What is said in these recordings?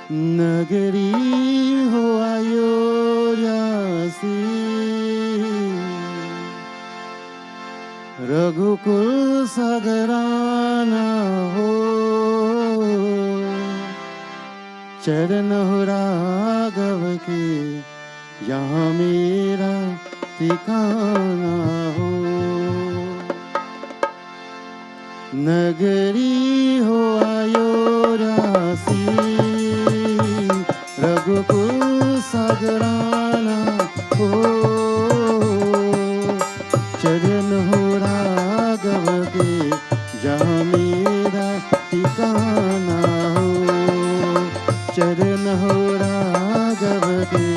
नगरी हो अयोध्या सी, रघुकुल सगराना हो, चरण हो राघव के, यहाँ मेरा ठिकाना हो। नगरी हो अयोध्या सी, रघुकुल सगराना हो, चरण हो राघव के, जहाँ मेरा ठिकाना हो। चरण हो राघव के,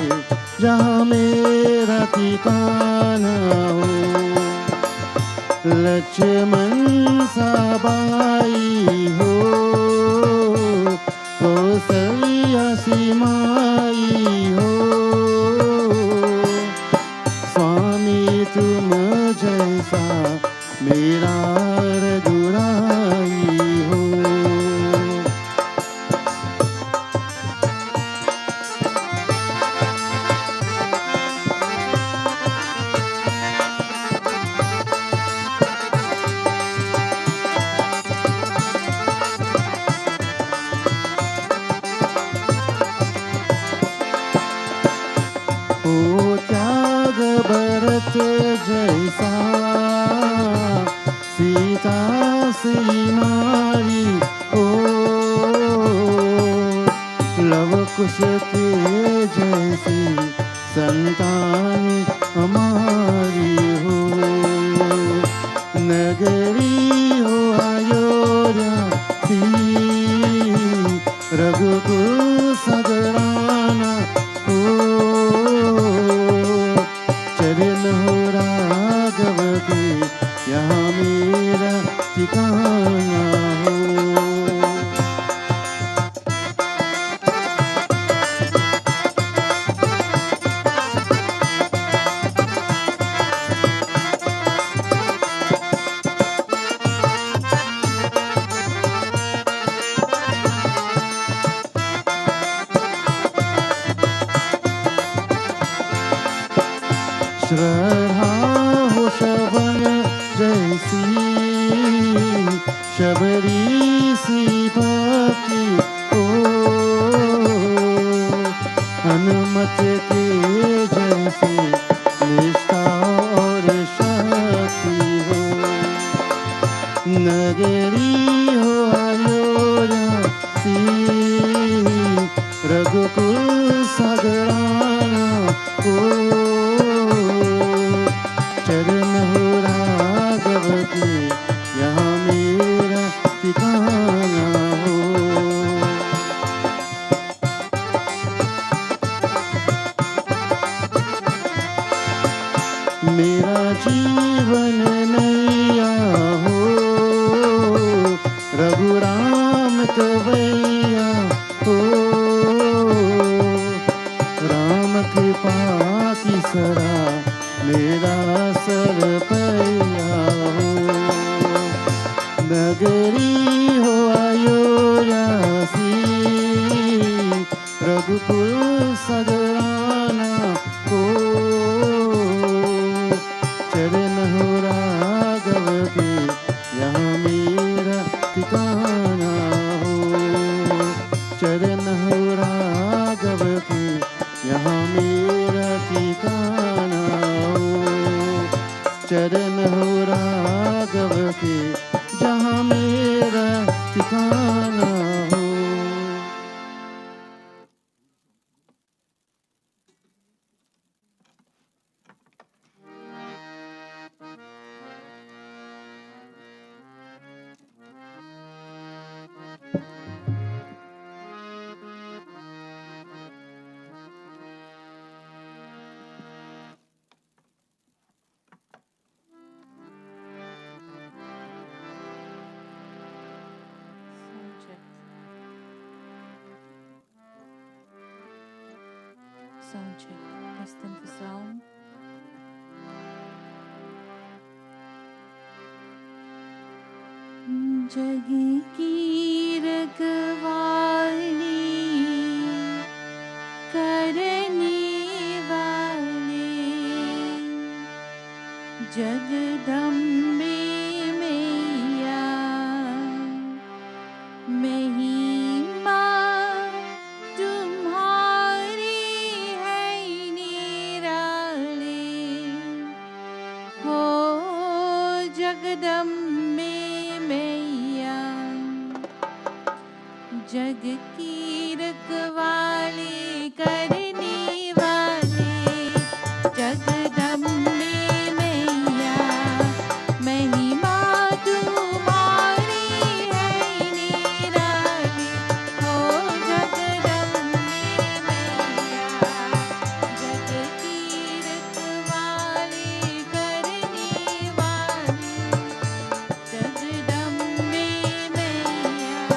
जहाँ मेरा ठिकाना हो। लक्ष्मण सबाई हो, कौसल्या सीमाई हो, स्वामी तुम जैसा मेरा रघुराई हो। भरत जैसा सीता सी नारी हो, लव कुश के जैसी संतान हमारी हो। नगरी हो अयोध्या सी, रघुकुल सगराना हो, चरण हो राघव के, यहाँ मेरा ठिकाना हो। श्रद्धा हो शबन जैसी, शबरी सी भक्ति हो, हनुमत के जैसी निष्ठा और शक्ति हो। नगरी हो अयोध्या सी, रघुकुल सगराना हो, चरण हो राघव के, यहाँ मेरा ठिकाना हो। मेरा जीवन नैया हो, रघुराम कवैया हो, राम कृपा की सरा मेरा सर पैया हो। नगरी हो अयोध्या सी, रघुकुल सगराना हो, चरण हो राघव के, यहाँ मेरा ठिकाना हो। चरण हो राघव के, यहाँ मेरा ठिकाना हो। चरण हो राघव के, जहाँ मेरा ठिकाना हो। Sound check. Testing for sound. जग की रखवाली जगदम्बे मैया महिमा तुम्हारी है निराली हो जगदम्बे मैया जग की रखवाली करने वाले जगदम्बे मैया महिमा तुम्हारी है निराली हो जगदम्बे मैया जग की रखवाली करने वाली जगदम्बे मैया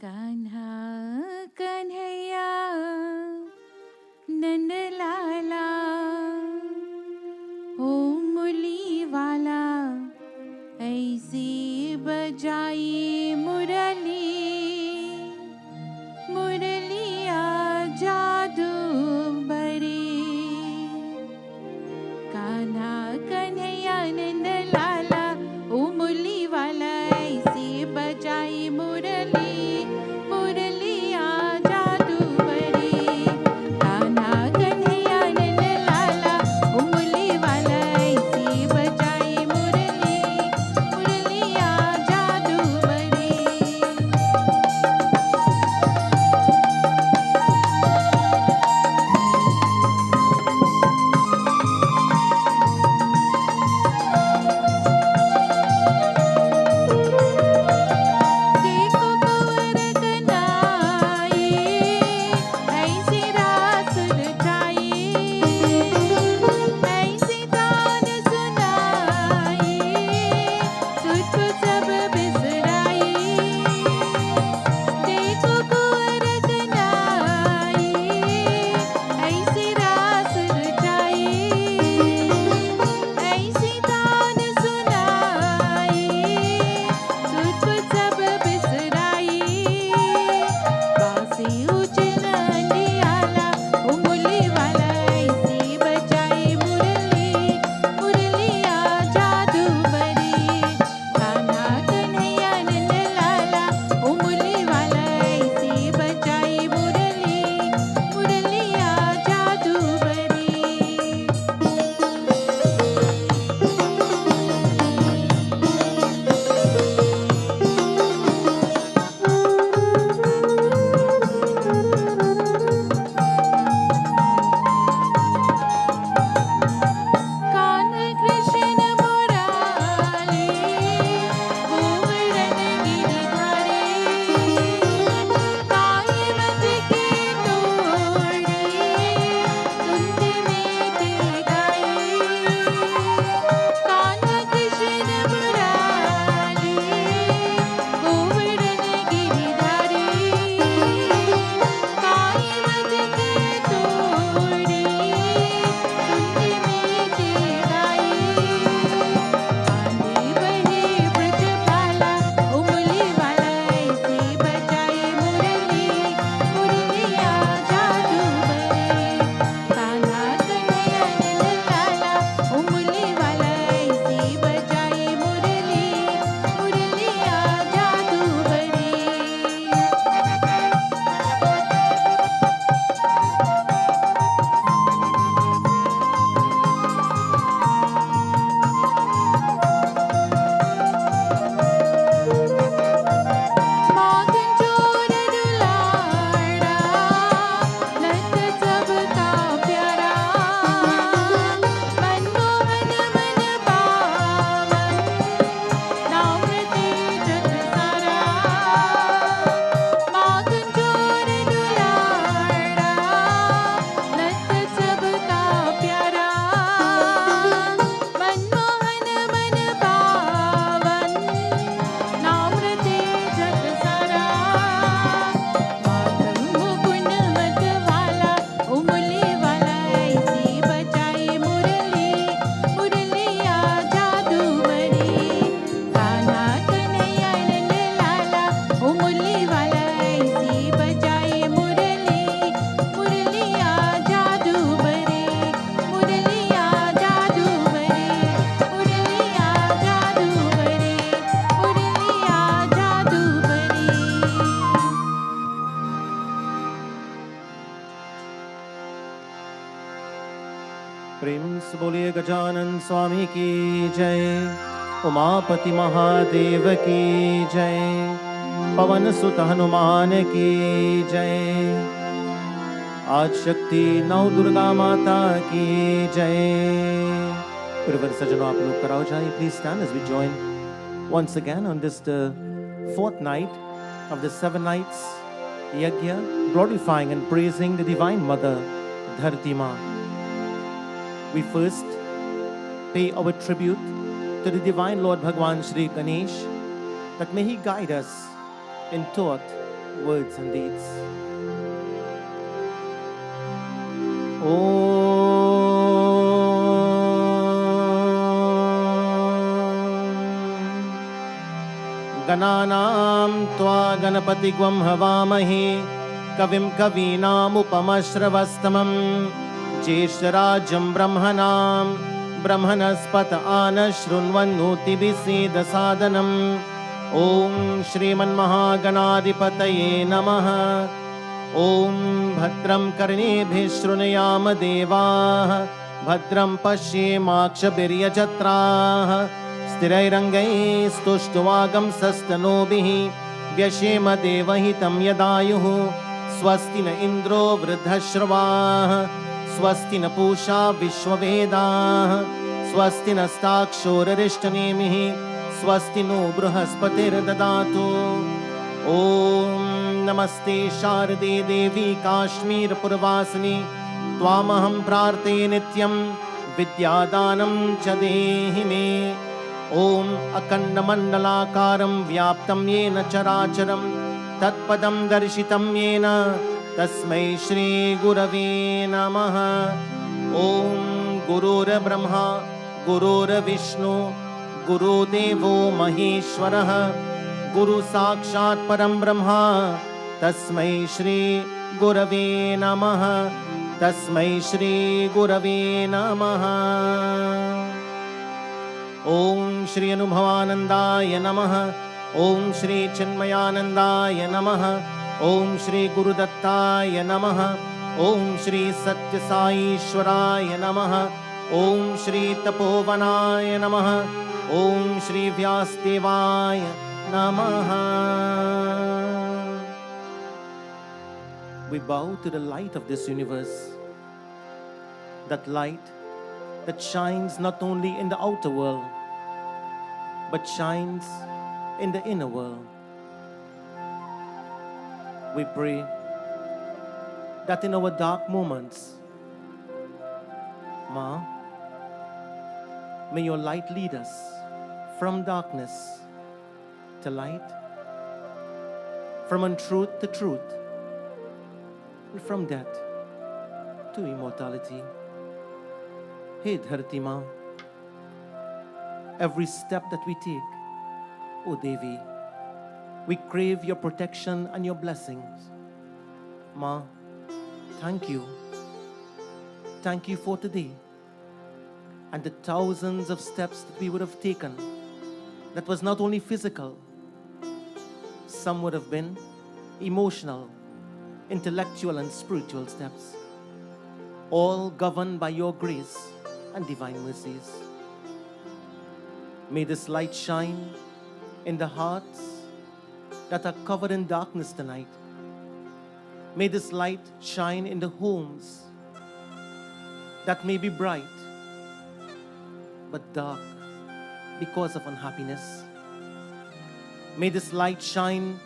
कान्हा कन्हैया नंद लाला हो मुरली वाला ऐसे बजाई मुरली मुरलिया जादू भरी कान्हा कन्हैया नंद लाला ओ मुरली वाला ऐसे बजाई मुरली मुरलिया जादू भरी कान्हा कन्हैया नंद लाला ओ मुरली वाला ऐसे बजाई मुरली मुरलिया जादू भरी देखो कुंवर कन्हाई ऐसी रास रचाई ऐसी गान सुनाई तुझको सब बिसराई देखो कुंवर कन्हाई ऐसी रास रचाई ऐसी गान सुनाई तुझको सब बिसराई बासी उजल अंडियाला ओ मुरली वाला ऐसी बजाई मुरली मुरलिया जादू भरी कान्हा कन्हैया नंद लाला ओ मुरली वाला ऐसी बजाई मुरली मुरलिया जादू भरी कान्हा कृष्ण मुरारी गोवर्धन गिरधारी काई मत की तोड़ी सुनते में ते गाई कान्हा कृष्ण मुरारी गोवर्धन गिरधारी काई मत की तोड़ी सुनते में ते गाई आंधी बहे ब्रजपाला ओ मुरली वाला ऐसे बजाई मुरली मुरलिया जादू भरे कान्हा कन्हैया नंद लाला ओ मुरली वाला ऐसे बजाई मुरली मुरलिया जादू भरे माखन चोर दुलारा लत सबका प्यारा मनमोहन मन पावन नाम ते जग सारा माखन चोर दुलारा लत सबका प्यारा मनमोहन मन पावन नाम ते जग सारा माधव मुकुंद मत वाला ओ मुरली वाला ऐसी बजाई मुरली मुरलिया जादू भरी कान्हा कन्हैया नंद लाला ओ मुरली वाला ऐसी बजाई मुरली मुरलिया जादू भरी मुरलिया जादू भरी मुरलिया जादू भरी मुरलिया जादू भरी प्रेम से बोलिए गजानन स्वामी की जय, उमापति महादेव की जय, पवन सुत हनुमान की जय। आज शक्ति नौ दुर्गा माता की जय। गुरुवर सज्जनों, आप लोग कराओ जाइए, please stand as we join once again on this fourth night of the 7 nights Yajna, glorifying and praising the Divine Mother, Dharti Ma. We first pay our tribute to the Divine Lord Bhagwan Shri Ganesh, that may he guide us in thought, words and deeds. गणानां त्वा गणपतिग्वं हवामहे कविं कवीनामुपमश्रवस्तमं ज्येष्ठराजं ब्रह्मणां ब्रह्मणस्पत आनशृण्वन्नोतिभिसेदसादनम् ॐ श्रीमन्महागणाधिपतये नमः। ॐ भद्रं कर्णेभिः शृणुयाम देवाः भद्रं पश्येमाक्षभिर्यजत्राः स्थिरैरङ्गैस्तुष्टुवागंसस्तनूभिः व्यशेम देवहितं यदायुः। स्वस्ति न इन्द्रो वृद्धश्रवाः स्वस्ति न पूषा विश्ववेदाः स्वस्ति नस्ताक्षोररिष्टनेमिः स्वस्ति नो बृहस्पतिर्ददातु। ॐ नमस्ते शारदे देवी काश्मीरपुरवासिनी त्वामहं प्रार्थये नित्यं विद्यादानं च देहि मे। ॐ अखण्डमण्डलाकारं व्याप्तं येन चराचरं तत्पदं दर्शितं येन तस्मै श्रीगुरवे नमः। ॐ गुरुर्ब्रह्मा गुरुर्विष्णु गुरुदेवो महेश्वरः गुरुसाक्षात् परं ब्रह्मा तस्मै श्रीगुरवे नमः तस्मै श्रीगुरवे नमः। ॐ श्री अनुभवानन्दाय नमः। ॐ श्री चिन्मयानन्दाय नमः। ॐ श्री गुरुदत्ताय नमः। ॐ श्री सत्यसाईश्वराय नमः। ॐ श्री तपोवनाय नमः। ॐ श्री व्यासदेवाय नमः। We bow to the light of this universe, that light that shines not only in the outer world, but shines in the inner world. We pray that in our dark moments, Ma, may your light lead us from darkness to light, from untruth to truth, and from death to immortality. Hey Dharti Ma, every step that we take, O Devi, we crave your protection and your blessings. Ma, thank you. Thank you for today and the thousands of steps that we would have taken. That was not only physical, some would have been emotional, intellectual and spiritual steps, all governed by your grace and divine mercies. May this light shine in the hearts that are covered in darkness tonight. May this light shine in the homes that may be bright but dark because of unhappiness. May this light shine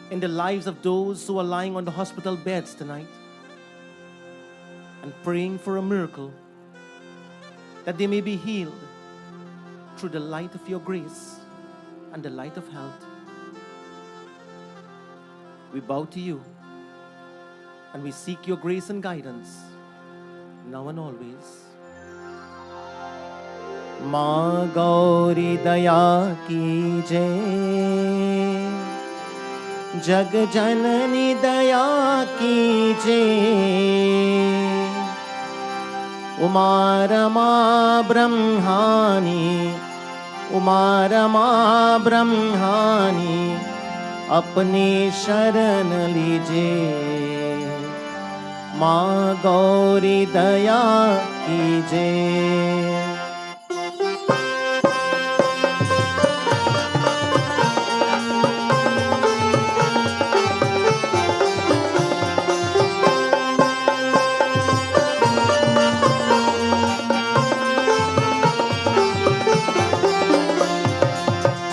in the lives of those who are lying on the hospital beds tonight and praying for a miracle, that they may be healed through the light of your grace and the light of health. We bow to you and we seek your grace and guidance now and always. माँ गौरी दया कीजे, जग जननी दया कीजे। उमा रमा ब्रह्मानी, उमा रमा ब्रह्मानी, अपने शरण लीजे। माँ गौरी दया कीजे।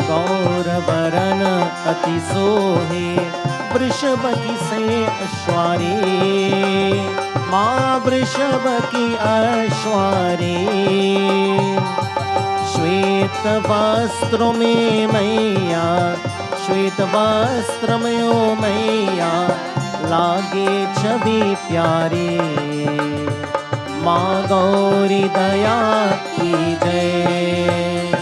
गौरवरन अति सोहे, वृषभ की से अश्वारी। माँ वृषभ की अश्वारी, श्वेत वस्त्रों में मैया श्वेत वस्त्र में ओ मैया लागे छवि प्यारी। माँ गौरी दया की जय।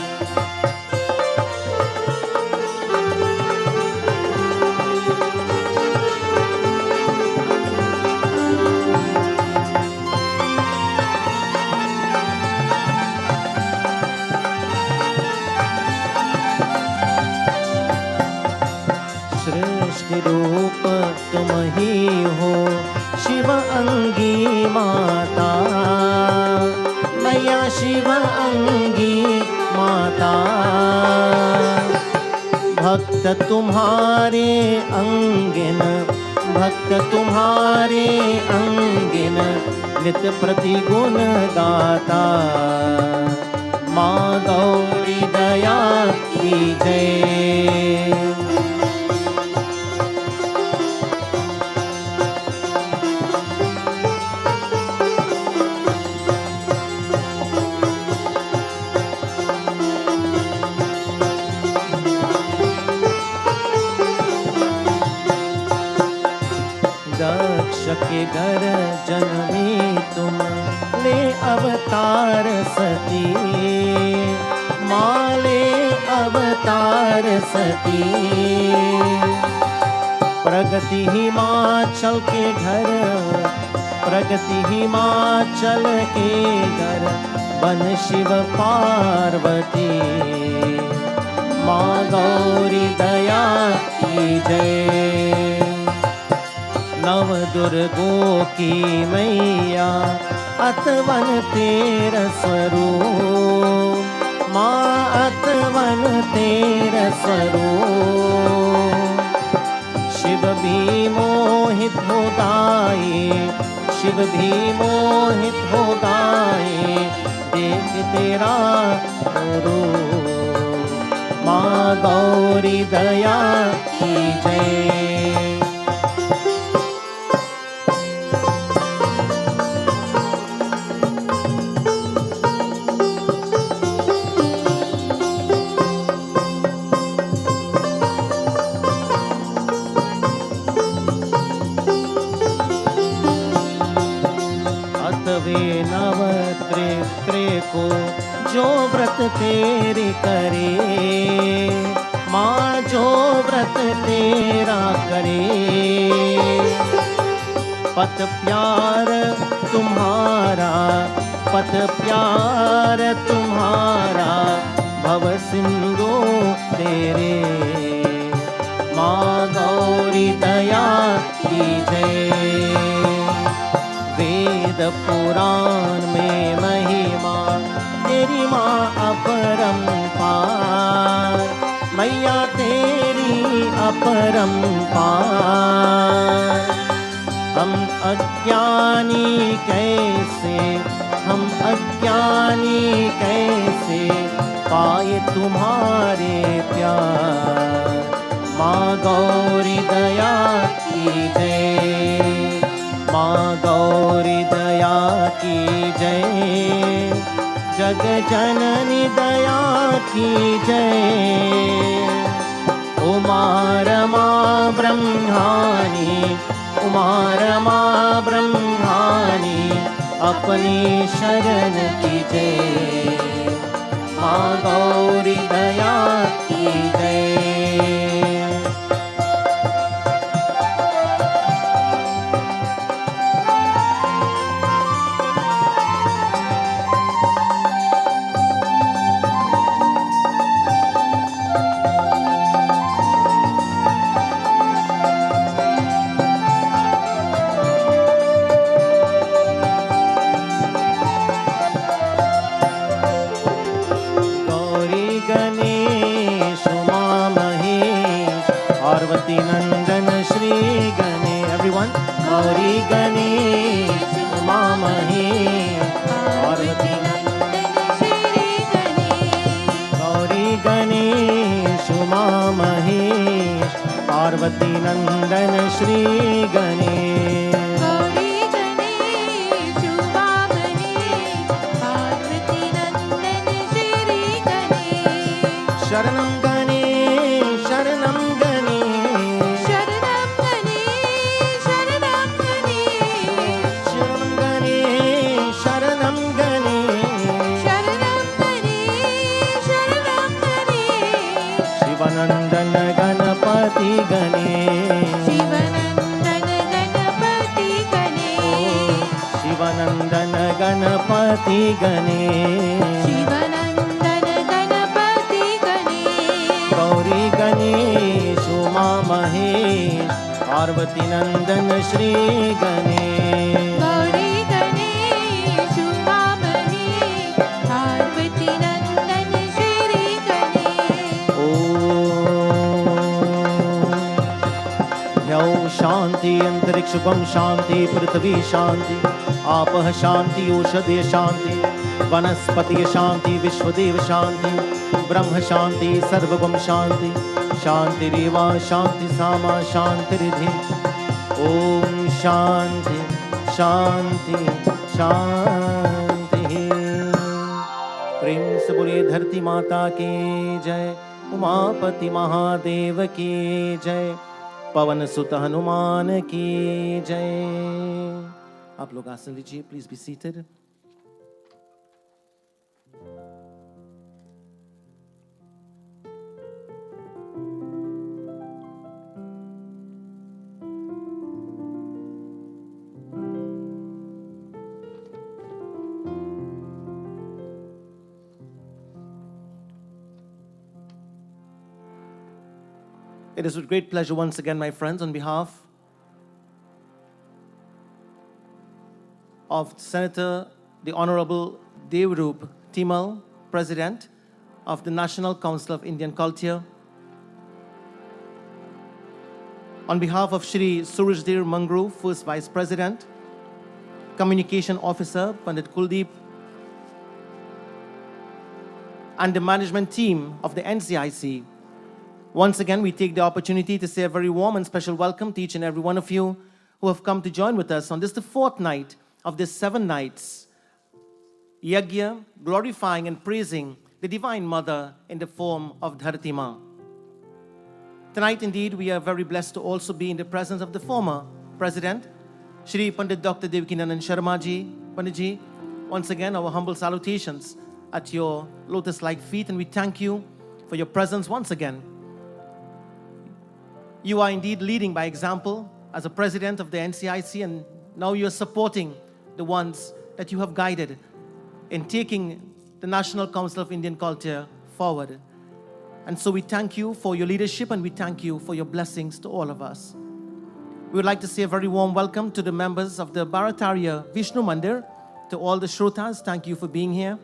सृष्टि रूप तुम ही हो शिव अंगी माता। मैया शिव अंगी माता। भक्त तुम्हारे अंगिन, भक्त तुम्हारे अंगिन नित्य प्रति गुण गाता। माँ गौरी दया की जय। दक्ष के घर जन्मी तुम ले अवतार सती। माँ ले अवतार सती। प्रगति हिमाचल के घर, प्रगति हिमाचल के घर बन शिव पार्वती। माँ गौरी दया की जय। नव दुर्गों की मैया अतवन तेरा स्वरूप। माँ अतवन तेरा स्वरूप। शिव भी मोहित हो गाए, शिव भी मोहित हो गाए देख तेरा रूप। माँ गौरी दया की जय। वे नवरात्रि को जो व्रत तेरे करे। माँ जो व्रत तेरा करे। पत प्यार तुम्हारा, पत प्यार तुम्हारा भव सिंधु तेरे। माँ गौरी दया की जय। वेद पुराण में महिमा तेरी माँ अपरंपार। मैया तेरी अपरंपार। हम अज्ञानी कैसे, हम अज्ञानी कैसे पाए तुम्हारे प्यार। माँ गौरी दया की जय। माँ गौरी दया की जय। जग जननी दया की जय। उमा रमा ब्रह्मानी, उमा रमा ब्रह्मानी अपनी शरण की जय। माँ गौरी दया की जय। पार्वती नंदन श्री गणेश। एवरीवन गौरी गणेश उमा महेश पार्वती नंदन श्री गणेश। गौरी गणेश उमा महेश पार्वती नंदन श्री गणेश। गौरी गणेश उमा महेश पार्वती नंदन श्री गणेश। शरणं गणेश शरणं गणेश गणेश शिवनन्दन गणपति गणेश गौरी गणेश उमा महेश पार्वती नंदन श्री गणेश गौरी गणेश उमा महेश पार्वती नन्दन श्री गणेश ह्यौ शांति अंतरिक्षं शांति पृथ्वी शांति आपः शांति औषधे शांति वनस्पति शांति विश्वदेव शांति ब्रह्म शांति सर्वगुण शांति शांतिरेव शांति सामा शांतिरिधि ओम शांति शांति शांति। प्रेम से बोलिए धरती माता की जय, उमापति महादेव की जय, पवन सुत हनुमान की जय। आप लोग आसन लीजिए, please be seated. It is with great pleasure once again, my friends, on behalf of Senator the Honorable Devrup Timal, President of the National Council of Indian Culture, on behalf of Shri Surajdev Mangru, First Vice President, Communication Officer Pandit Kuldeep, and the management team of the NCIC, once again, we take the opportunity to say a very warm and special welcome to each and every one of you who have come to join with us on this, the fourth night of this 7 nights Yajna, glorifying and praising the Divine Mother in the form of Dharati Ma. Tonight, indeed, we are very blessed to also be in the presence of the former President, Shri Pandit Dr. Abhedanand Sharma ji, Panditji. Once again, our humble salutations at your lotus-like feet, and we thank you for your presence once again. You are indeed leading by example as a president of the NCIC, and now you are supporting the ones that you have guided in taking the National Council of Indian Culture forward. And so we thank you for your leadership, and we thank you for your blessings to all of us. We would like to say a very warm welcome to the members of the Bharatiya Vishnu Mandir, to all the Shrotas. Thank you for being here.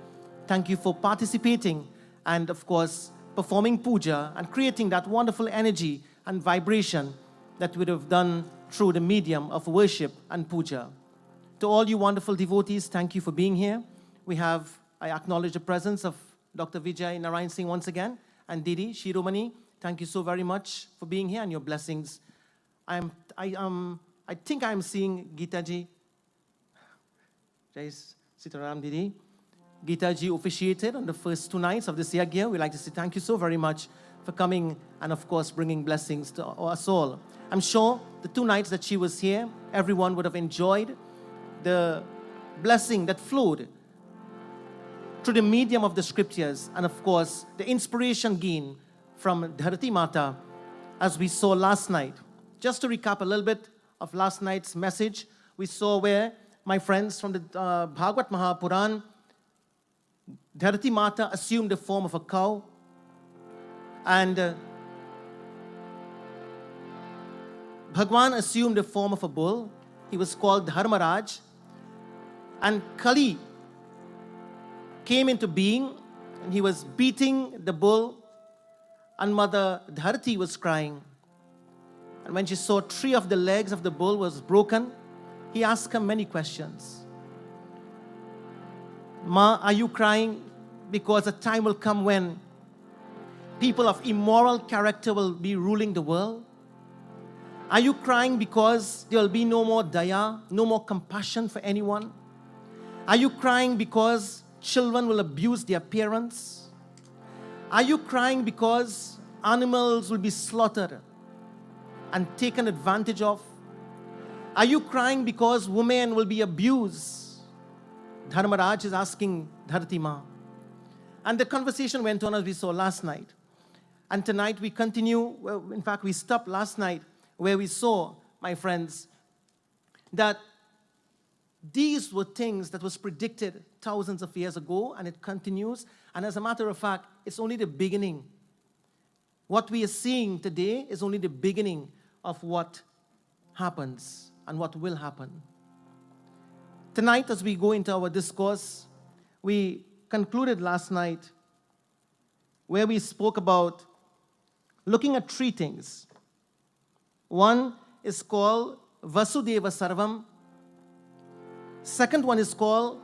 Thank you for participating and, of course, performing puja and creating that wonderful energy and vibration that we would have done through the medium of worship and puja. To all you wonderful devotees, thank you for being here. I acknowledge the presence of Dr. Vijay Narayan Singh once again, and Didi Shiromani. Thank you so very much for being here and your blessings. I think I'm seeing Geeta ji. Jai Sitaram Didi. Geeta ji officiated on the first 2 nights of this Yajna. We'd like to say thank you so very much for coming and, of course, bringing blessings to us all. I'm sure the 2 nights that she was here, everyone would have enjoyed the blessing that flowed through the medium of the scriptures, and, of course, the inspiration gained from Dharati Mata, as we saw last night. Just to recap a little bit of last night's message, we saw where, my friends, from the Bhagavad Mahapuran, Dharati Mata assumed the form of a cow, and Bhagwan assumed the form of a bull. He was called Dharmaraj, and Kali came into being, and he was beating the bull, and Mother Dharti was crying. And when she saw 3 of the legs of the bull was broken, he asked her many questions. Ma, are you crying because a time will come when people of immoral character will be ruling the world? Are you crying because there will be no more daya, no more compassion for anyone? Are you crying because children will abuse their parents? Are you crying because animals will be slaughtered and taken advantage of? Are you crying because women will be abused? Dharmaraj is asking Dharati Ma. And the conversation went on as we saw last night. And tonight we continue, in fact we stopped last night where we saw, my friends, that These were things that was predicted thousands of years ago, and it continues. And as a matter of fact, it's only the beginning. What we are seeing today is only the beginning of what happens and what will happen. Tonight, as we go into our discourse, we concluded last night where we spoke about looking at three things. One is called Vasudeva Sarvam. Second one is called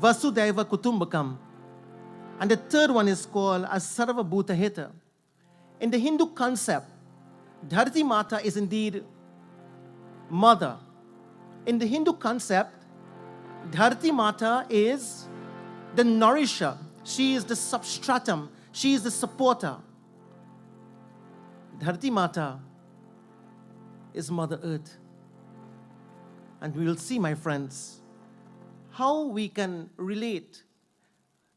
Vasudeva Kutumbakam. And the third one is called as Sarva Bhuta Heta. In the Hindu concept, Dharti Mata is indeed mother. In the Hindu concept, Dharti Mata is the nourisher. She is the substratum. She is the supporter. Dharti Mata is Mother Earth. And we will see, my friends, how we can relate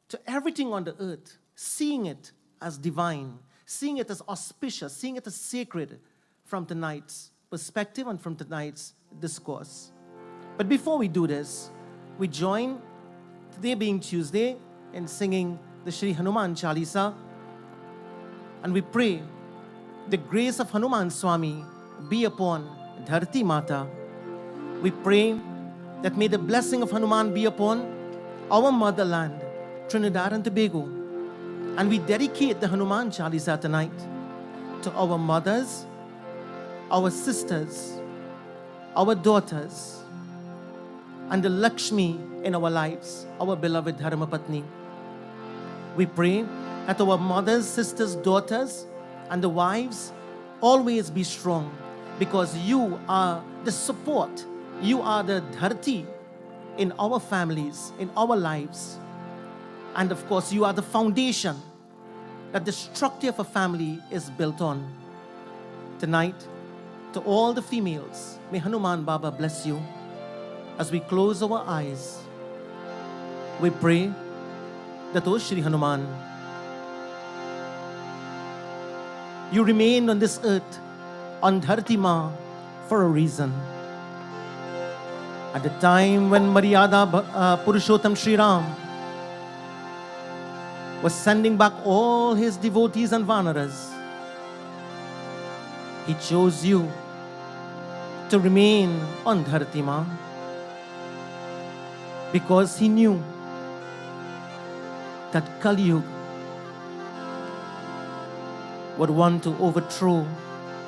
to everything on the earth, seeing it as divine, seeing it as auspicious, seeing it as sacred from tonight's perspective and from tonight's discourse. But before we do this, we join, today being Tuesday, in singing the Sri Hanuman Chalisa, and we pray the grace of Hanuman Swami be upon Dharti Mata. We pray that may the blessing of Hanuman be upon our motherland, Trinidad and Tobago. And we dedicate the Hanuman Chalisa tonight to our mothers, our sisters, our daughters, and the Lakshmi in our lives, our beloved Dharma Patni. We pray that our mothers, sisters, daughters, and the wives always be strong, because you are the support. You are the dharti in our families, in our lives. And of course, you are the foundation that the structure of a family is built on. Tonight, to all the females, may Hanuman Baba bless you. As we close our eyes, we pray that, O Shri Hanuman, you remain on this earth, on Dharti Ma, for a reason. At the time when Maryada Purushottam Sri Ram was sending back all his devotees and vanaras, he chose you to remain on Dharti Ma, because he knew that Kali Yuga would want to overthrow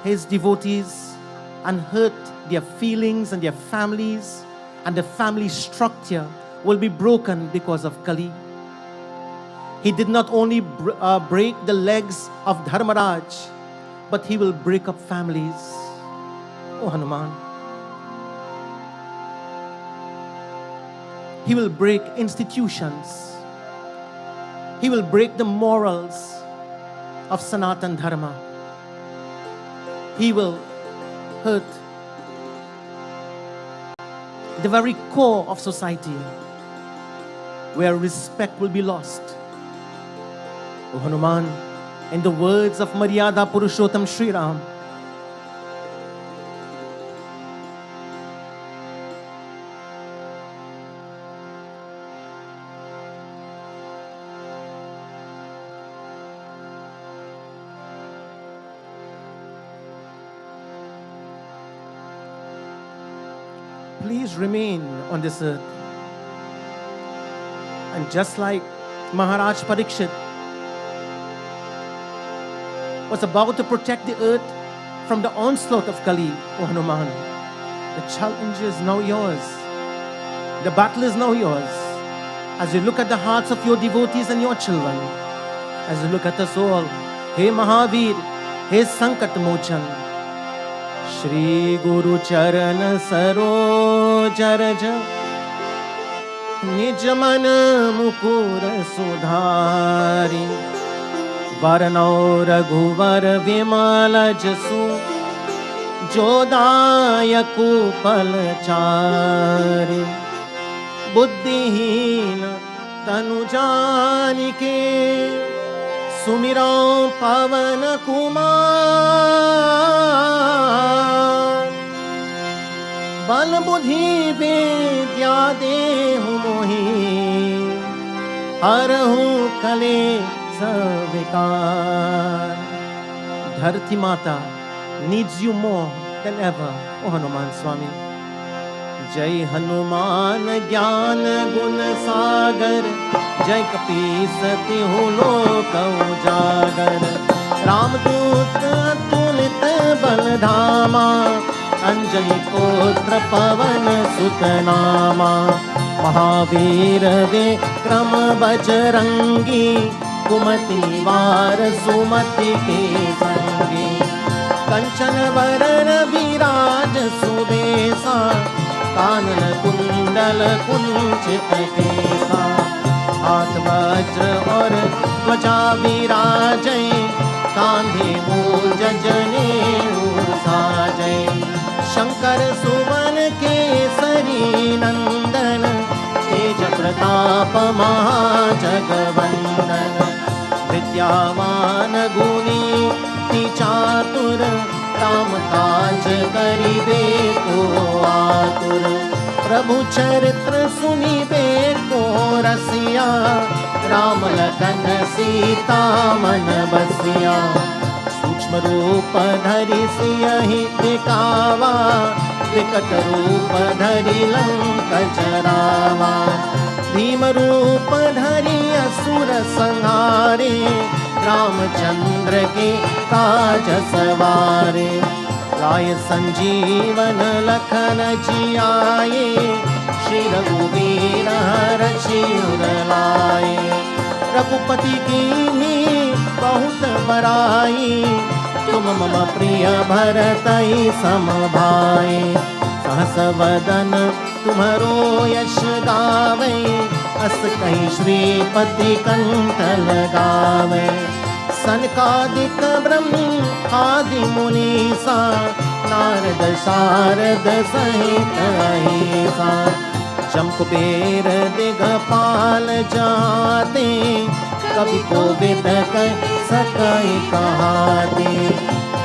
his devotees and hurt their feelings and their families, and the family structure will be broken because of Kali. He did not only break the legs of Dharmaraj, but he will break up families. Oh Hanuman. He will break institutions. He will break the morals of Sanatan Dharma. He will hurt the very core of society, where respect will be lost. O Hanuman, in the words of Maryada Purushottam Sri Ram, please remain on this earth. And just like Maharaj Parikshit was about to protect the earth from the onslaught of Kali, O Hanuman, the challenge is now yours. The battle is now yours. As you look at the hearts of your devotees and your children, as you look at us all, Hey Mahavir, Hey Sankat Mochan, Shri Guru Charan Saroj Raj Nij Man Mukur Sudhari Varnau Raghuvar Vimala Jasu Jodayaku Palachari Buddhihina Tanu Janike Sumirao Pavan Kumar बल बुद्धि विद्या देहु मोहि, हरहु कलेश विकार। धरती माता needs you more than ever, O Hanuman Swami. जय हनुमान ज्ञान गुण सागर, जय कपीस तिहु लोक उजागर। रामदूत अतुलित बल धामा, अंजनी पुत्र पवन सुत नामा। महावीर विक्रम बजरंगी, कुमति निवार सुमति के संगी। कंचन वरण विराज सुबेसा, कानन कुंडल कुंचित केसा। हाथ वज्र और ध्वजा विराजै, कांधे मूंज जनेऊ साजै। शंकर सुवन केसरी नंदन, तेज प्रताप महाजगवंदन। विद्यावान गुणी चातुर, राम काज करिबे को आतुर। प्रभु चरित्र सुनिबे को रसिया, राम लखन सीता मन बसिया। सूक्ष्म रूप धरि सियहि दिखावा, विकट रूप धरि लंक जरावा। भीम रूप धरि असुर संहारे, रामचंद्र के काज सवारे। लाय संजीवन लखन जियाए, श्री रघुवीर रघुवीर लाए। रघुपति कीन्ही बहुत बड़ाई, तुम मम प्रिय भरतहि सम भाई। सहस वदन तुम्हरो यश गावे, अस कहि श्रीपति कंठ लगावे। सनकादिक ब्रह्मादि मुनीसा, नारद शारद सहित अहिसा। जम कुबेर दिगपाल जाते, कवि कोविद कह सकै कहाते।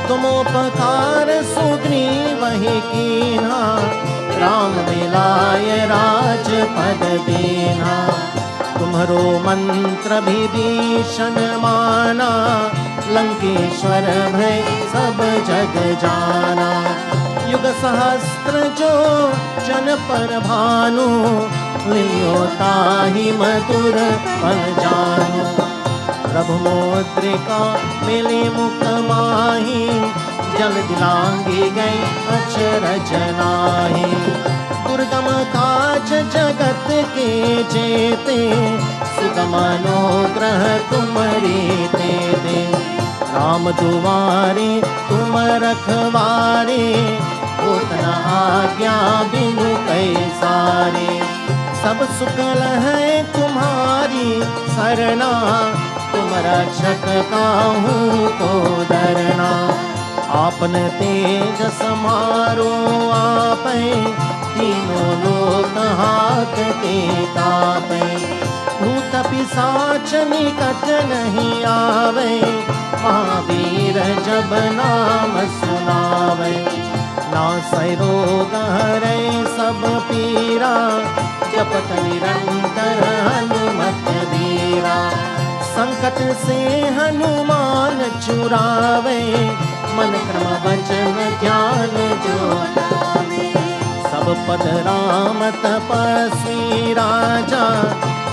तुम उपकार सुग्रीवहि कीन्हा, राम मिलाय राजपद दीन्हा। तुम्हरो मंत्र विभीषण माना, लंकेश्वर भय सब जग जाना। युग सहस्त्र जो जन पर भानु, लियो ताहि मधुर फल जानु। प्रभु मुद्रिका मिली मुख माही, जल दिलांगी गई अचरज नाहि। दुर्गम काज जगत के जेते, सुगम अनुग्रह तुम्हारी तेते। राम दुआरे तुम रखवारे, होत न आज्ञा बिनु पैसारे। सब सुख है तुम्हारी सरना, तुम रक्षक काहू को डरना। आपन तेज समारो आपै, तीनों लोक हाकते कापै। भूत पिशाच निकट नहीं आवे, महावीर जब नाम सुनावे। नासै रोग हरै सब पीरा, जपत निरंतर हनुमत वीरा। संकट से हनुमान छुड़ावे, मन क्रम वचन ध्यान जो लावे। सब पद राम तपस्वी राजा,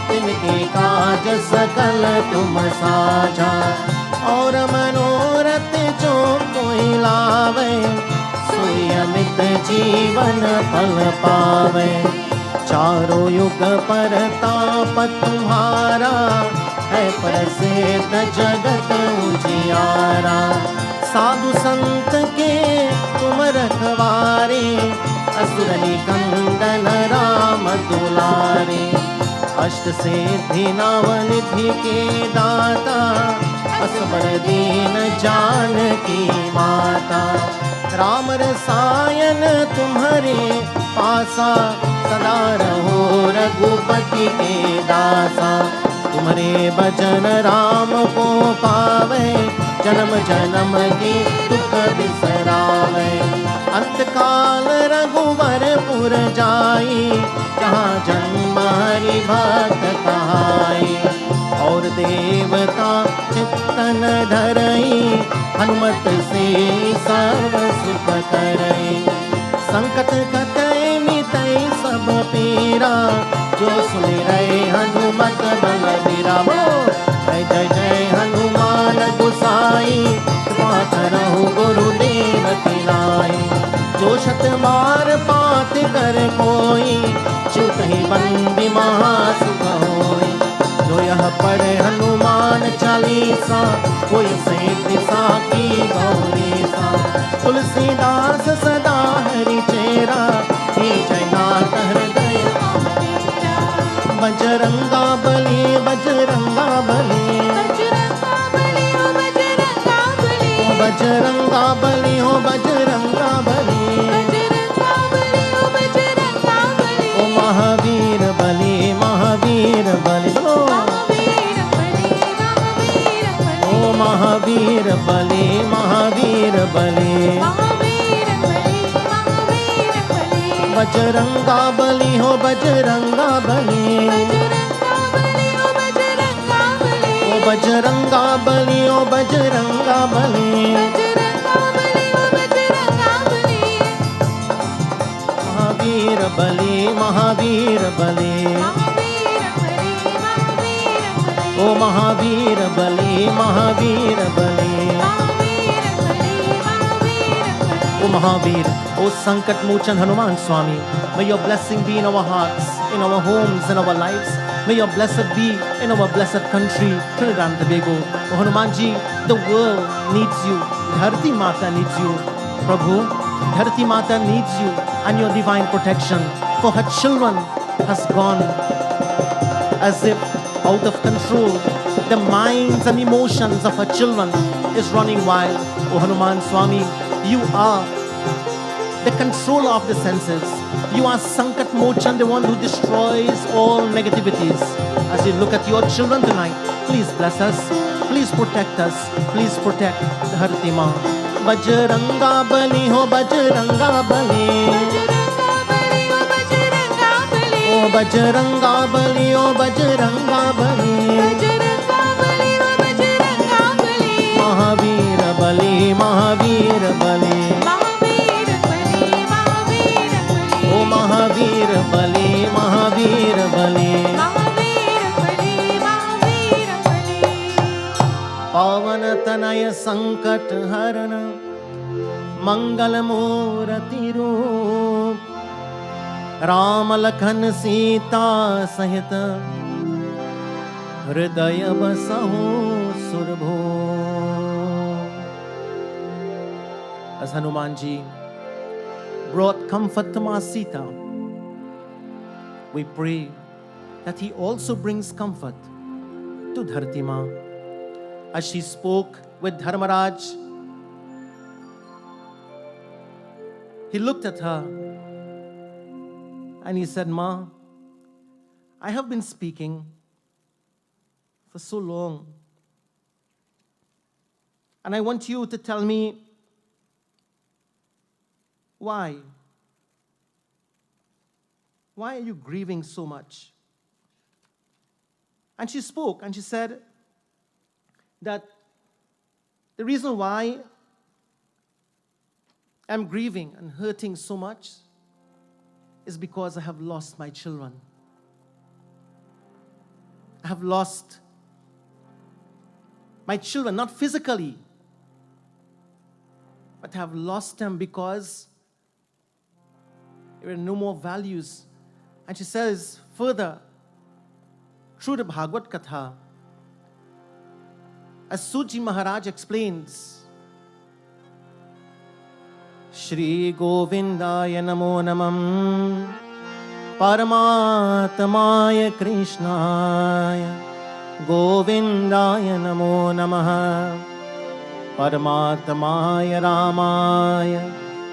तिनके काज सकल तुम साजा। और मनोरथ जो कोई लावे, सोई अमित जीवन फल पावे। चारों युग परताप तुम्हारा, है प्रसिद्ध जगत उजियारा। साधु संत के तुम रखवारे, असुर निकंदन राम दुलारे। अष्ट सिद्धि नव निधि के दाता, असबर दीन जानकी माता। राम रसायन तुम्हारे पासा, सदा रहो रघुपति के दासा। तुम्हारे भजन राम को पावे, जन्म जन्म के दुख बिसरावे। अंत काल रघुवर दूर जाई, जहाँ जन्म हरि भक्त कहाई। और देवता चित्तन धरई, हनुमत से सर्व सुख करई। संकट कटै मिटै सब पीरा, जो सुमिरै हनुमत बलबीरा। जय जय जय हनुमान गोसाई, कृपा करहु गुरुदेव की नाई। जो शत बार पाठ कर कोई, छूटहि बंदी महासुख होई। जो यह पढ़े हनुमान चालीसा, कोई सैंति साकी गौरीसा। तुलसीदास सदा हरि चेरा, जय नाथ हृदय बजरंगा बली, बजरंगा बली, बजरंगा बली हो बजरंगा बली। ओ महावीर बली, महावीर बली, ओ महावीर बली, महावीर बली। बजरंगा बली हो बजरंगा बली, ओ बजरंगा बली, ओ बजरंगा बली। महावीर बली, महावीर बली, ओ महावीर बली, महावीर बली। O Mahavir, O Sankat Mochan Hanuman Swami, may your blessing be in our hearts, in our homes, in our lives. May your blessed be in our blessed country, Trinidad and Tobago. O Hanuman Ji, the world needs you. Dharti Mata needs you. Prabhu, Dharti Mata needs you and your divine protection. For her children has gone as if out of control. The minds and emotions of her children is running wild. O Hanuman Swami, you are the controller of the senses. You are Sankat Mochan, the one who destroys all negativities. As we look at your children tonight, please bless us, please protect us, please protect Dharti Ma. Bajranga Bali ho Bajranga Bali, oh Bajranga Bali, oh Bajranga Bali. Mahavir Bali, Mahavir Bali, oh Mahavir Bali, Mahavir Bali. पावन तनय संकट हरण, मंगल मूर्ति रूप। राम लखन सीता सहित, हृदय बसहु सुरभूप। As Hanuman Ji brought comfort to Ma Sita, we pray that he also brings comfort to Dharti Ma. As she spoke with Dharmaraj, he looked at her and he said, Ma, I have been speaking for so long, and I want you to tell me why. Why are you grieving so much? And she spoke and she said that the reason why I'm grieving and hurting so much is because I have lost my children. I have lost my children, not physically, but I have lost them because there were no more values. And she says further, through the Bhagavad Katha, as Suji Maharaj explains, Shri Govindaya Namo Namam, Paramatmaya Krishnaya, Govindaya Namo Namaha, Paramatmaya Ramaya,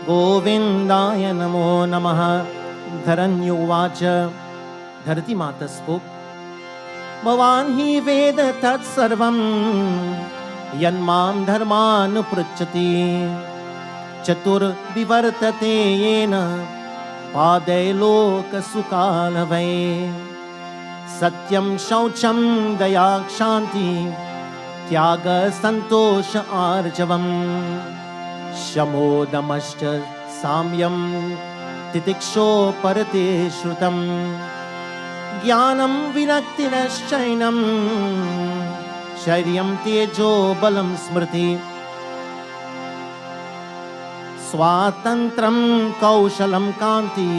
Govindaya Namo Namaha. Dharanyu Vacha, Dharti Mata spoke, Bhavan hi Veda Tat Sarvam, Yanmam Dharmanu Pruchati, Chatur Vivartate Yena, पादैलोकसुकालवै सत्यं शौचं दया क्षान्ति त्याग सन्तोष आर्जवम् शमोदमश्च साम्यं तितिक्षो परते श्रुतम् ज्ञानं विरक्तिरश्चैनं शौर्यं तेजो बलं स्मृति स्वातन्त्र्यं कौशलं कान्ति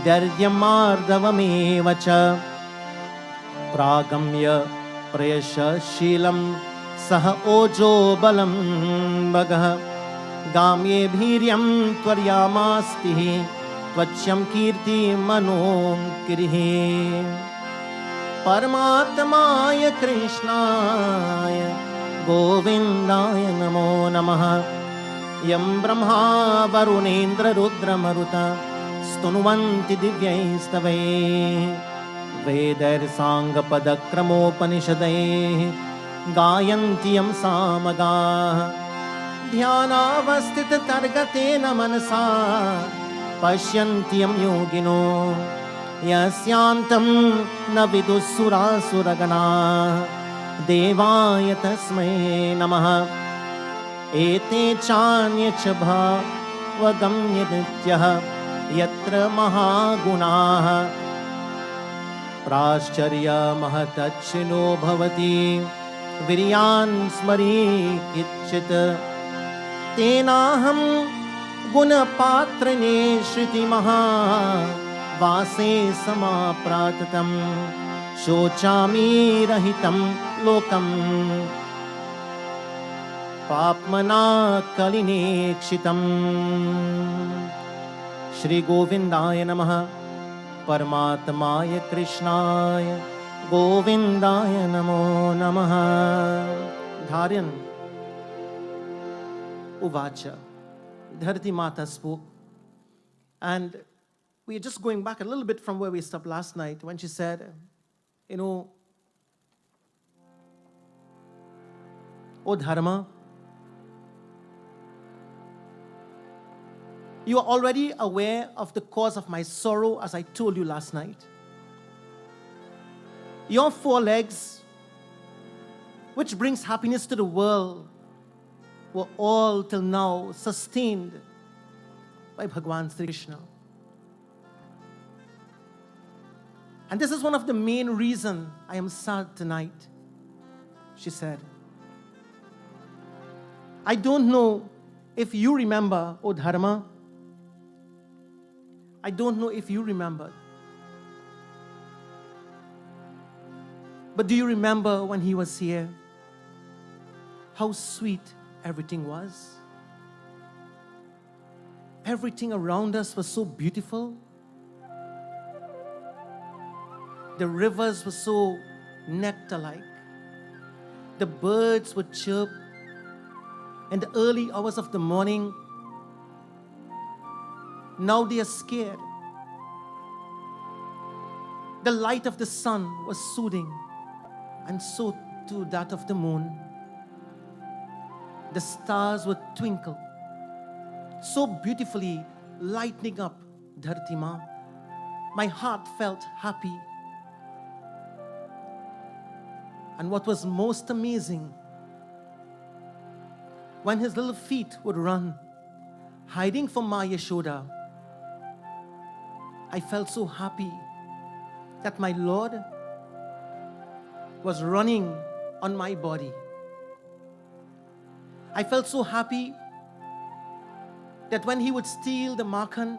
धैर्यमार्दवमेव च प्रागम्य प्रयशशीलं सह ओजो बलं भगः गाम्ये भीर्यं त्वर्यामास्तिः त्वच्यं कीर्ति मनोङ्किरिः परमात्माय कृष्णाय गोविन्दाय नमो नमः यं ब्रह्मा वरुणेन्द्ररुद्रमरुत स्तुन्वन्ति दिव्यैस्तवैः वेदैर्साङ्गपदक्रमोपनिषदैः गायन्ति यं सामगाः ध्यानावस्थिततर्गतेन मनसा पश्यन्ति यं योगिनो यस्यान्तं न विदुःसुरासुरगणाः देवाय तस्मै नमः एते चान्ये च भावगम्य नित्यः यत्र महागुणाः प्राश्चर्यमहतच्छिनो भवति विर्यान् स्मरेत् तेनाहं गुणपात्रने श्रुतिमहा वासे समाप्राततं शोचामि रहितं लोकम् पाप्मना कलिनेक्षितम् श्री गोविंदाय नमः परमात्माय कृष्णाय गोविंदाय नमो नमः धार्यन् उवाच Dharti Mata spoke, and we are just going back a little bit from where we stopped last night when she said, O Dharma, you are already aware of the cause of my sorrow, as I told you last night. Your 4 legs, which brings happiness to the world, were all till now sustained by Bhagwan Sri Krishna. And this is one of the main reasons I am sad tonight, she said. I don't know if you remember, O Dharma. I don't know if you remember. But do you remember when he was here? How sweet everything was. Everything around us was so beautiful. The rivers were so nectar-like. The birds would chirp. In the early hours of the morning, now they are scared. The light of the sun was soothing, and so too that of the moon. The stars would twinkle, so beautifully lightening up Dharti Ma. My heart felt happy. And what was most amazing, when his little feet would run, hiding from Ma Yashoda, I felt so happy that my Lord was running on my body. I felt so happy that when he would steal the makhan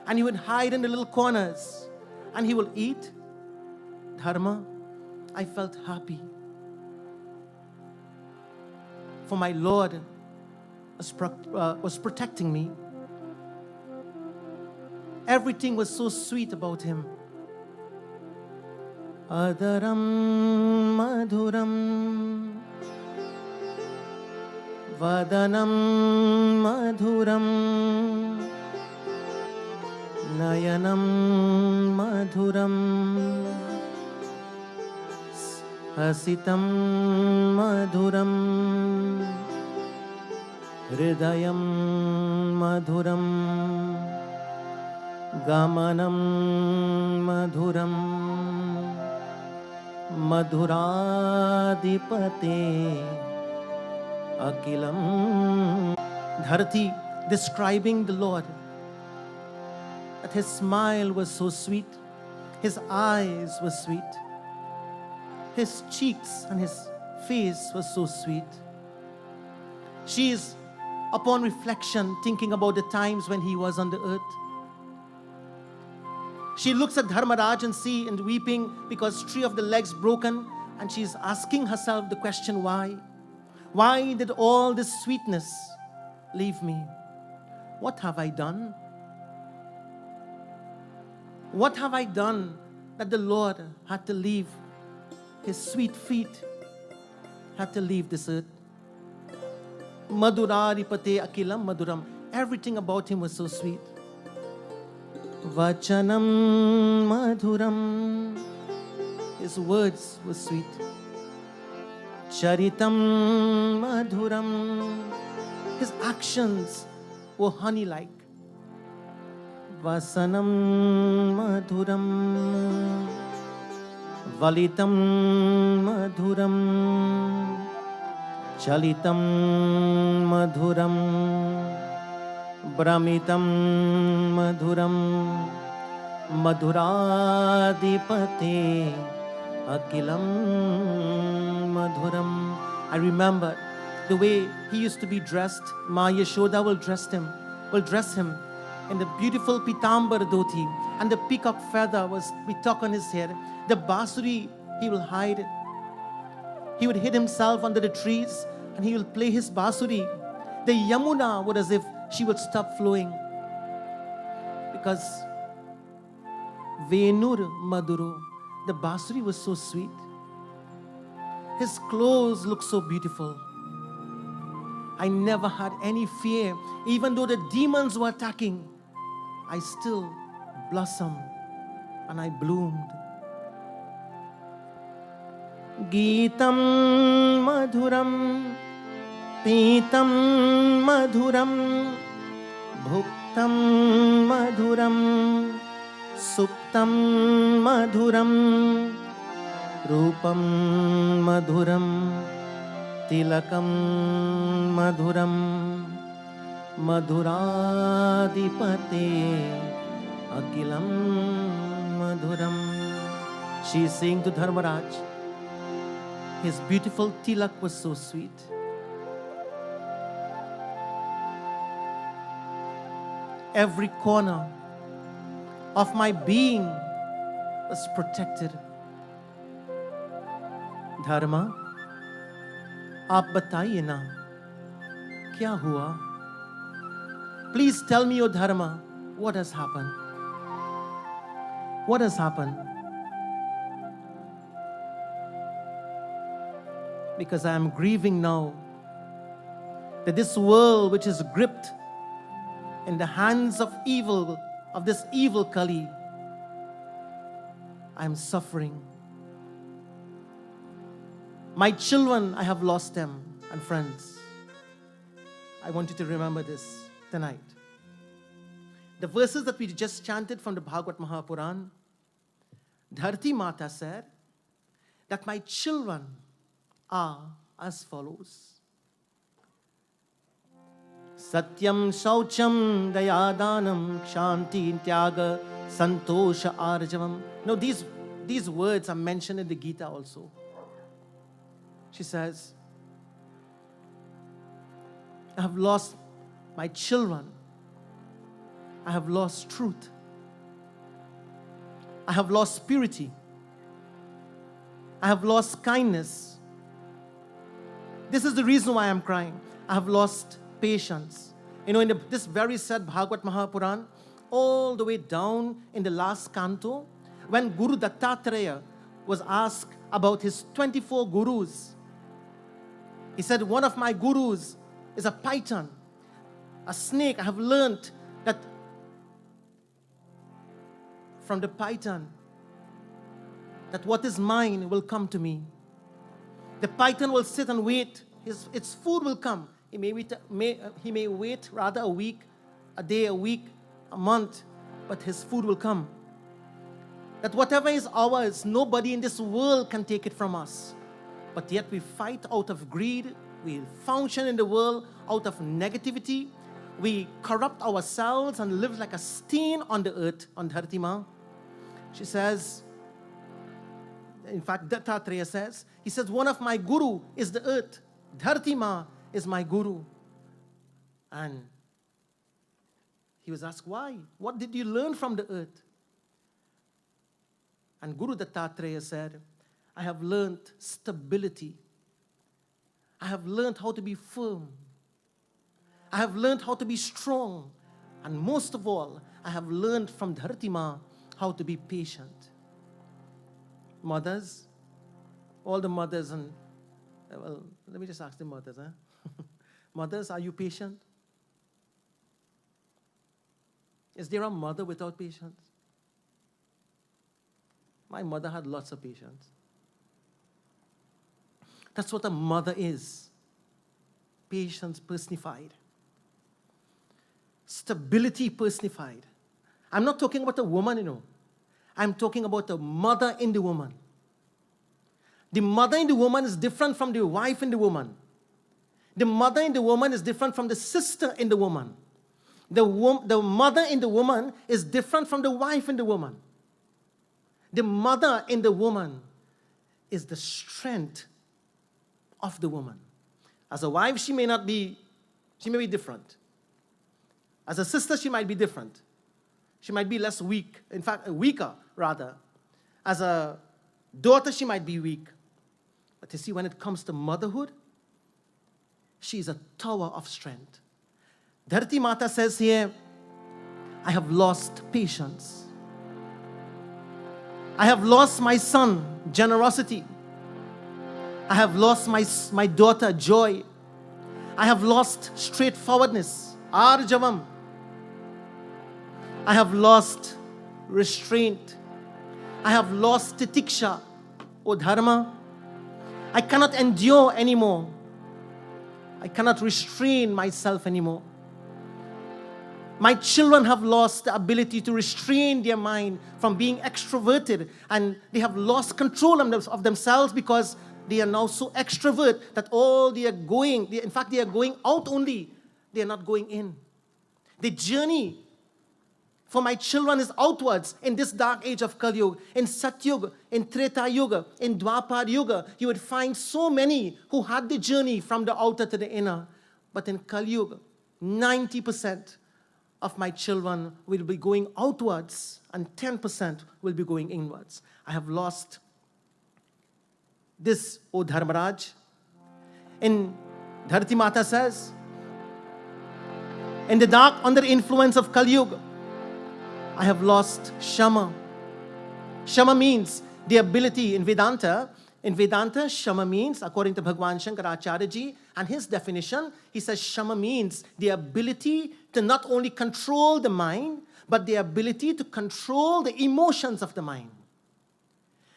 and he would hide in the little corners and he will eat, Dharma, I felt happy. For my Lord was protecting me. Everything was so sweet about him. Adaram madhuram vadanam madhuram nayanam madhuram hasitam madhuram hridayam madhuram गमनं मधुरं मधुराधिपते अखिलम्. Dharti describing the Lord, that his smile was so sweet, his eyes were sweet, his cheeks and his face was so sweet. She is, upon reflection, thinking about the times when he was on the earth. She looks at Dharmaraj and weeping because 3 of the legs broken, and she is asking herself the question, why? Why did all this sweetness leave me? What have I done? What have I done that the Lord had to leave his sweet feet, had to leave this earth? Madhuraripate akilam madhuram. Everything about him was so sweet. Vachanam madhuram. His words were sweet. Charitam madhuram. His actions were honey-like. Vasanam madhuram. Valitam madhuram. Chalitam madhuram. Brahmitam madhuram. Madhuradipate akilam madhuram. I remember the way he used to be dressed. Ma Yashoda will dress him in the beautiful pitambar dhoti, and the peacock feather was be tucked on his head. The basuri he will hide. He would hid himself under the trees and he will play his basuri. The Yamuna would as if she would stop flowing, because Venur Madhuru, the basuri was so sweet. His clothes looked so beautiful. I never had any fear. Even though the demons were attacking, I still blossomed and I bloomed. Geetam madhuram, Pitam madhuram, Bhuktam madhuram, Suptam madhuram, Rupam madhuram, Tilakam madhuram, Madhuradipate akilam madhuram. She is saying to Dharmaraj, his beautiful tilak was so sweet. Every corner of my being was protected. Dharma, आप बताइए ना क्या हुआ? Please tell me, O Dharma, what has happened? What has happened? Because I am grieving now that this world which is gripped in the hands of evil, of this evil Kali, I am suffering. My children, I have lost them. And friends, I want you to remember this tonight. The verses that we just chanted from the Bhagavad Mahapuran, Dharti Mata said that my children are as follows. Satyam Shaucham Dayadanam Kshanti Tyaga Santosha Arjavam. Now these words are mentioned in the Gita also. She says, I have lost my children. I have lost truth. I have lost purity. I have lost kindness. This is the reason why I'm crying. I have lost patience. You know, in this very sad Bhagavad Mahapuran, all the way down in the last canto, when Guru Dattatreya was asked about his 24 gurus, he said, one of my gurus is a python, a snake. I have learned that from the python, that what is mine will come to me. The python will sit and wait. Its food will come. He may wait rather a week, a day, a week, a month. but his food will come. That whatever is ours, nobody in this world can take it from us. But yet we fight out of greed. We function in the world out of negativity. We corrupt ourselves and live like a stain on the earth, on Dharti Ma. She says, in fact, Dattatreya says, he says, one of my guru is the earth. Dharti Ma is my guru. And he was asked, why? What did you learn from the earth? And Guru Dattatreya said, I have learned stability. I have learned how to be firm. I have learned how to be strong. And most of all, I have learned from Dharti Ma how to be patient. Mothers, all the mothers, and well, let me just ask the mothers. Mothers, are you patient? Is there a mother without patience? My mother had lots of patience. That's what a mother is. Patience personified. Stability personified. I'm not talking about a woman, I'm talking about the mother in the woman. The mother in the woman is different from the wife in the woman. The mother in the woman is different from the sister in the woman. The mother in the woman is different from the wife in the woman. The mother in the woman is the strength of the woman. As a wife, she may be different. As a sister, she might be different. She might be less weak, in fact, weaker, rather. As a daughter, she might be weak. But you see, when it comes to motherhood, she is a tower of strength. Dharti Mata says here, I have lost patience. I have lost my son, generosity. I have lost my daughter, joy. I have lost straightforwardness, arjavam. I have lost restraint. I have lost titiksha, O dharma. I cannot endure anymore. I cannot restrain myself anymore. My children have lost the ability to restrain their mind from being extroverted, and they have lost control of themselves because they are now so extrovert that they are going out only. They are not going in. The journey for my children is outwards in this dark age of Kali Yuga. In Satyuga, in Treta Yuga, in Dwapar Yuga, you would find so many who had the journey from the outer to the inner. But in Kali Yuga, 90% of my children will be going outwards and 10% will be going inwards. I have lost this, O Dharmaraj. In Dharti Mata says, in the dark, under the influence of Kali Yuga, I have lost Shama. Shama means the ability in Vedanta. In Vedanta, Shama means, according to Bhagwan Shankaracharya ji and his definition, he says Shama means the ability to not only control the mind, but the ability to control the emotions of the mind.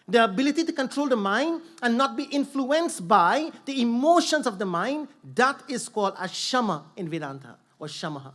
The ability to control the mind and not be influenced by the emotions of the mind, that is called as Shama in Vedanta, or Shamaha.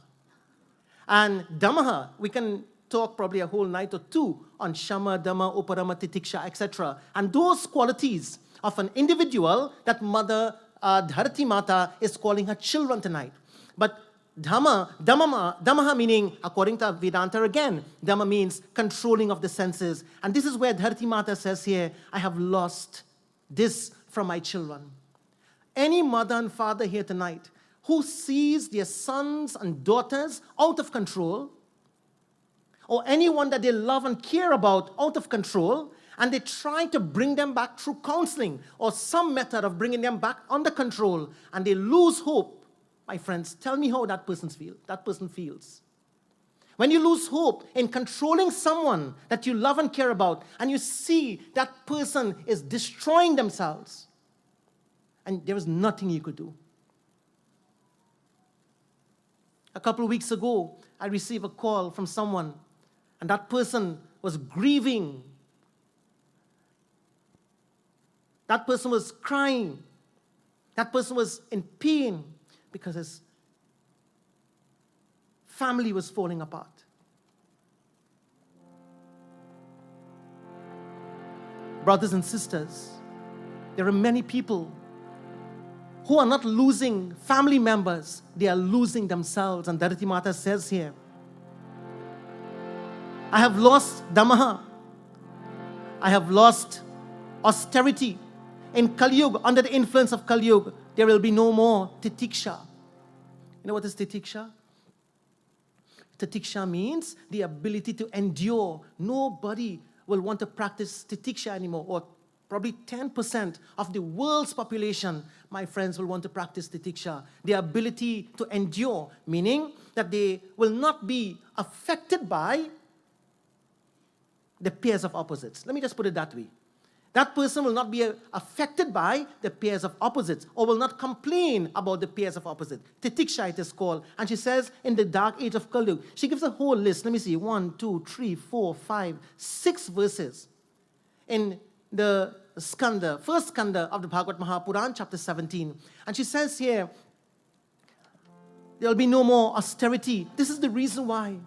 And Dhammaha, we can talk probably a whole night or two on Shama, Dhamma, Uparama, Titiksha, etc. And those qualities of an individual that Mother Dharti Mata is calling her children tonight. But Dhammaha meaning, according to Vedanta again, Dhamma means controlling of the senses. And this is where Dharti Mata says here, I have lost this from my children. Any mother and father here tonight who sees their sons and daughters out of control, or anyone that they love and care about out of control, and they try to bring them back through counseling or some method of bringing them back under control, and they lose hope, my friends, tell me how that person feels. When you lose hope in controlling someone that you love and care about, and you see that person is destroying themselves, and there is nothing you could do. A couple of weeks ago, I received a call from someone, and that person was grieving. That person was crying. That person was in pain because his family was falling apart. brothers and sisters, there are many people who are not losing family members, they are losing themselves. And Dharati Mata says here, I have lost Damaha. I have lost austerity. In Kali Yuga, under the influence of Kali Yuga, there will be no more titiksha. You know what is titiksha? Titiksha means the ability to endure. Nobody will want to practice titiksha anymore, or probably 10% of the world's population, my friends, will want to practice titiksha. The ability to endure, meaning that they will not be affected by the pairs of opposites. Let me just put it that way. That person will not be affected by the pairs of opposites, or will not complain about the pairs of opposites. Titiksha it is called. And she says in the dark age of Kali Yuga, she gives a whole list. Let me see, 1, 2, 3, 4, 5, 6 verses in the skanda, first skanda of the Bhagavad Mahapuran, chapter 17. And she says here, there will be no more austerity. This is the reason why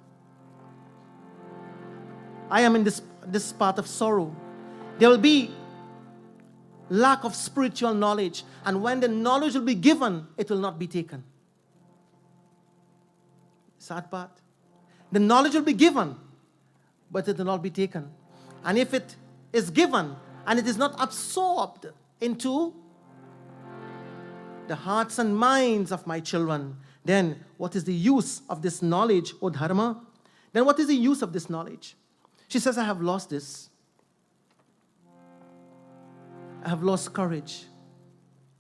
I am in this path of sorrow. There will be lack of spiritual knowledge. And when the knowledge will be given, it will not be taken. Sad part. The knowledge will be given, but it will not be taken. And if it is given and it is not absorbed into the hearts and minds of my children, then what is the use of this knowledge, O Dharma? Then what is the use of this knowledge? She says, I have lost this. I have lost courage.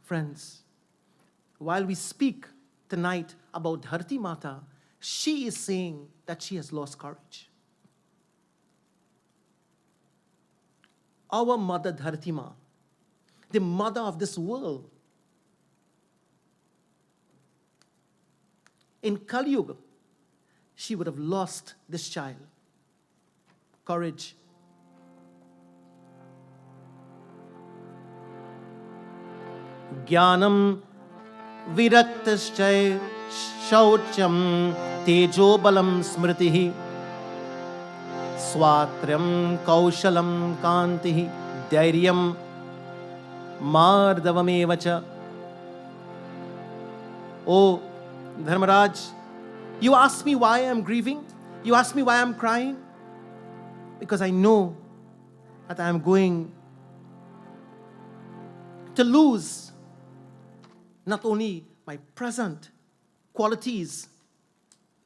Friends, while we speak tonight about Dharti Mata, she is saying that she has lost courage. Our mother Dharti Ma, the mother of this world, in Kali Yuga, she would have lost this child. Courage. Jnanam viraktaschay shaucham tejo balam smritihi swatryam kaushalam kantihi dhairyam mardavamevacha. Oh Dharmaraj, you ask me why I am grieving? You ask me why I am crying? Because I know that I am going to lose not only my present qualities,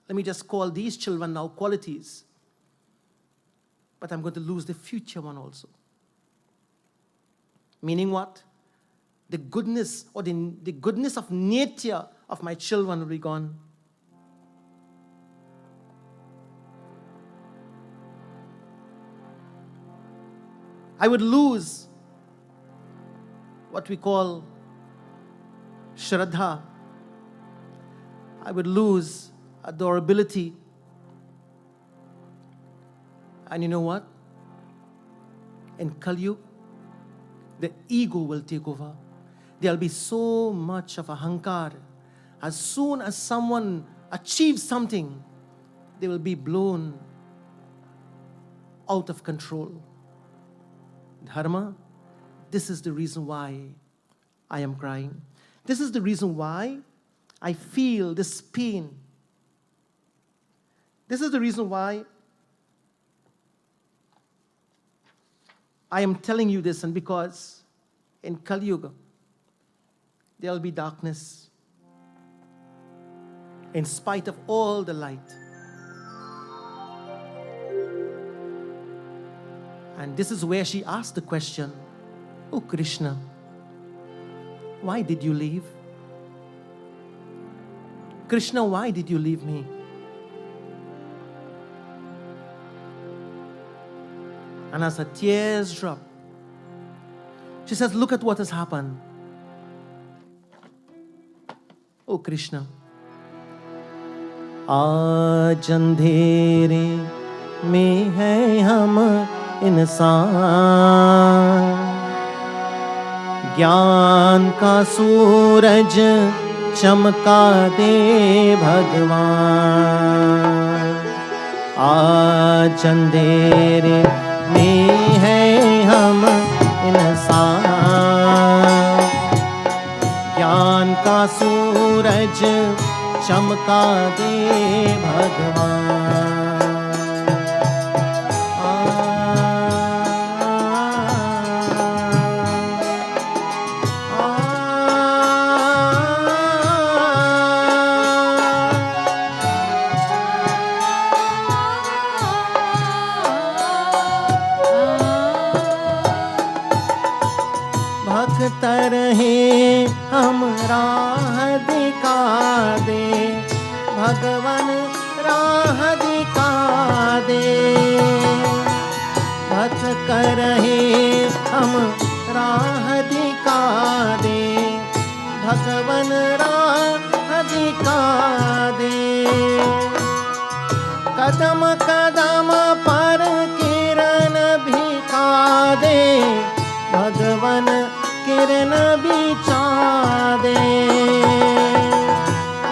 let me just call these children now qualities, but I'm going to lose the future one also. Meaning what? The goodness or the goodness of nature of my children will be gone. I would lose what we call Shraddha. I would lose adorability. And you know what? In Kali Yuga, the ego will take over. There'll be so much of ahankar. As soon as someone achieves something, they will be blown out of control. Dharma, this is the reason why I am crying. This is the reason why I feel this pain. This is the reason why I am telling you this, and because in Kali Yuga, there will be darkness in spite of all the light. And this is where she asked the question, oh Krishna, why did you leave? Krishna, why did you leave me? And as her tears drop, she says, look at what has happened. Oh Krishna, आज अंधेरे में है हम इंसान, ज्ञान का सूरज चमका दे भगवान। आज अंधेरे में है हम का सूरज चमका दे भगवान। भक्त रहे हम राह दिखा दे भगवन, राह दिखा दे। भक्त कर रहे हम राह दिखा दे भगवन, राह दिखा दे। कदम कदम पर किरण भिखा दे भगवन, किरण बिछा दे।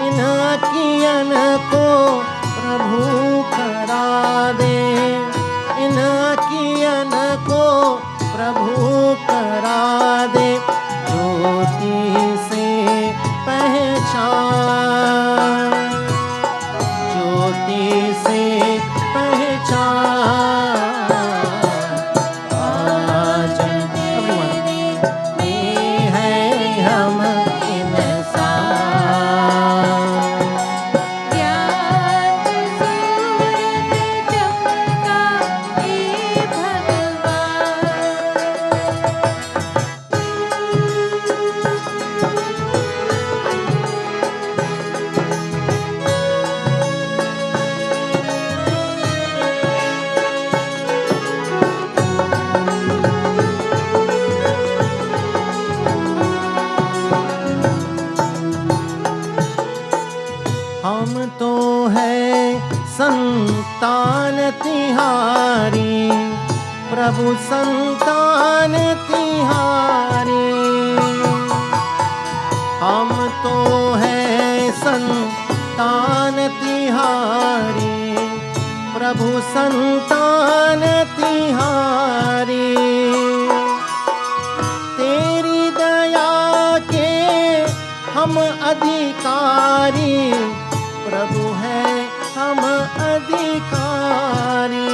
इन अखियन को प्रभु करा दे, इन अखियन को प्रभु करा दे। ज्योति से पहचान, ज्योति से पहचान। हम तो है संतान तिहारी प्रभु, संतान तिहारी। हम तो है संतान तिहारी प्रभु, संतान तिहारी। तेरी दया के हम अधिकारी प्रभु है हम अधिकारी।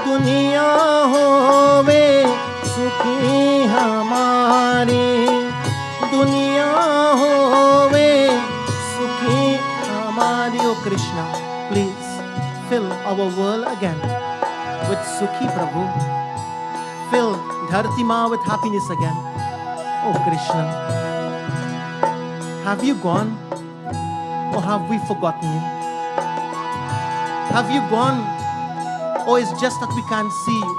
दुनिया होवे सुखी हमारी, दुनिया होवे सुखी हमारी। ओ Krishna, please fill our world again with Sukhi Prabhu. Fill Dharti Ma with happiness again. Oh Krishna, have you gone? Or have we forgotten you? Have you gone? Or it's just that we can't see you?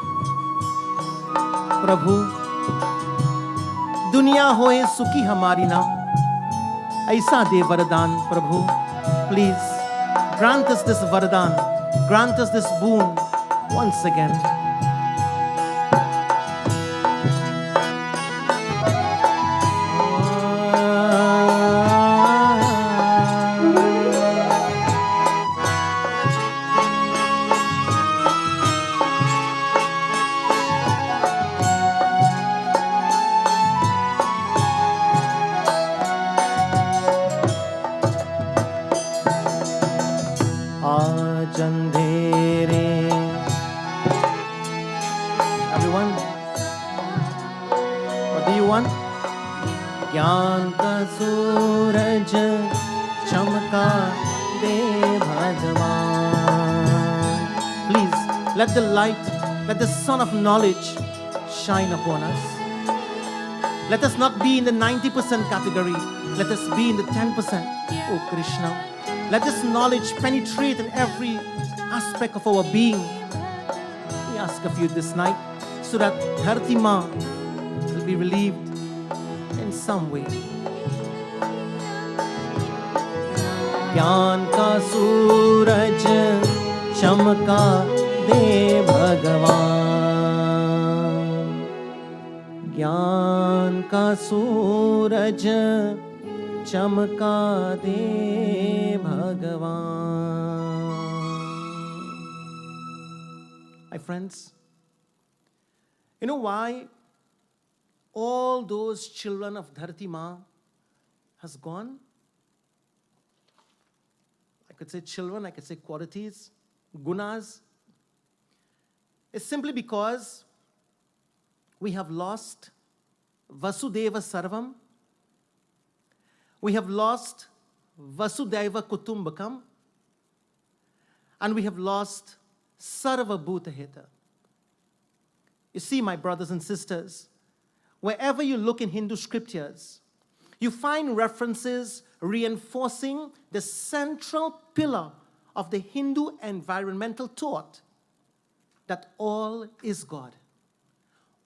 Prabhu, दुनिया होए सुखी हमारी ना, ऐसा दे वरदान प्रभु। Please grant us this वरदान, grant us this boon once again. Everyone, what do you want? ज्ञान का सूरज चमका दे भगवान। Please let the light, let the sun of knowledge shine upon us. Let us not be in the 90% category. Let us be in the 10%. Oh Krishna, let this knowledge penetrate in every aspect of our being. We ask of you this night so that Dharti Ma will be relieved in some way. ज्ञान का सूरज चमका दे भगवान, ज्ञान का सूरज चमका दे भगवान। My friends, you know why all all those children of Dharti Ma has gone. I could say children, I could say qualities, gunas. It's simply because we have lost Vasudeva Sarvam. We have lost Vasudeva Kutumbakam. And we have lost Sarva Bhuta Hita. You see, my brothers and sisters, wherever you look in Hindu scriptures, you find references reinforcing the central pillar of the Hindu environmental thought that all is God.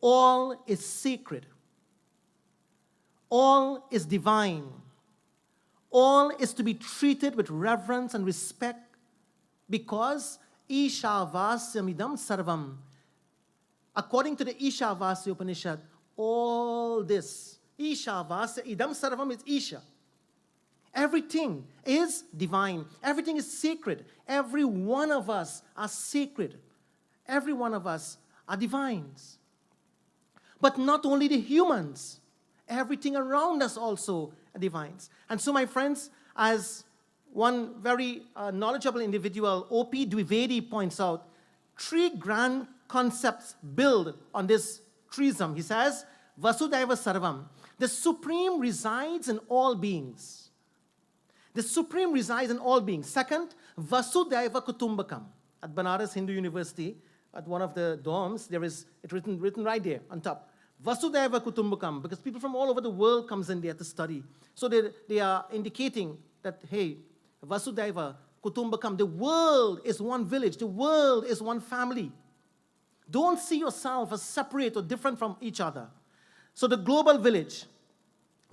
All is sacred. All is divine. All is to be treated with reverence and respect because Ishavasya Sarvam. According to the Ishavasya Upanishad, all this, Ishavasya Idam Sarvam is Isha. Everything is divine. Everything is sacred. Every one of us are sacred. Every one of us are divines. But not only the humans, everything around us also are divines. And so, my friends, as one very knowledgeable individual, O.P. Dwivedi, points out, three grand concepts build on this threesome. He says, Vasudeva Sarvam, the Supreme resides in all beings. The Supreme resides in all beings. Second, Vasudeva Kutumbakam. At Banaras Hindu University, at one of the dorms, there is it written right there on top. Vasudeva Kutumbakam, because people from all over the world comes in there to study. So they are indicating that, hey, Vasudeva Kutumbakam, the world is one village, the world is one family. Don't see yourself as separate or different from each other. So the global village,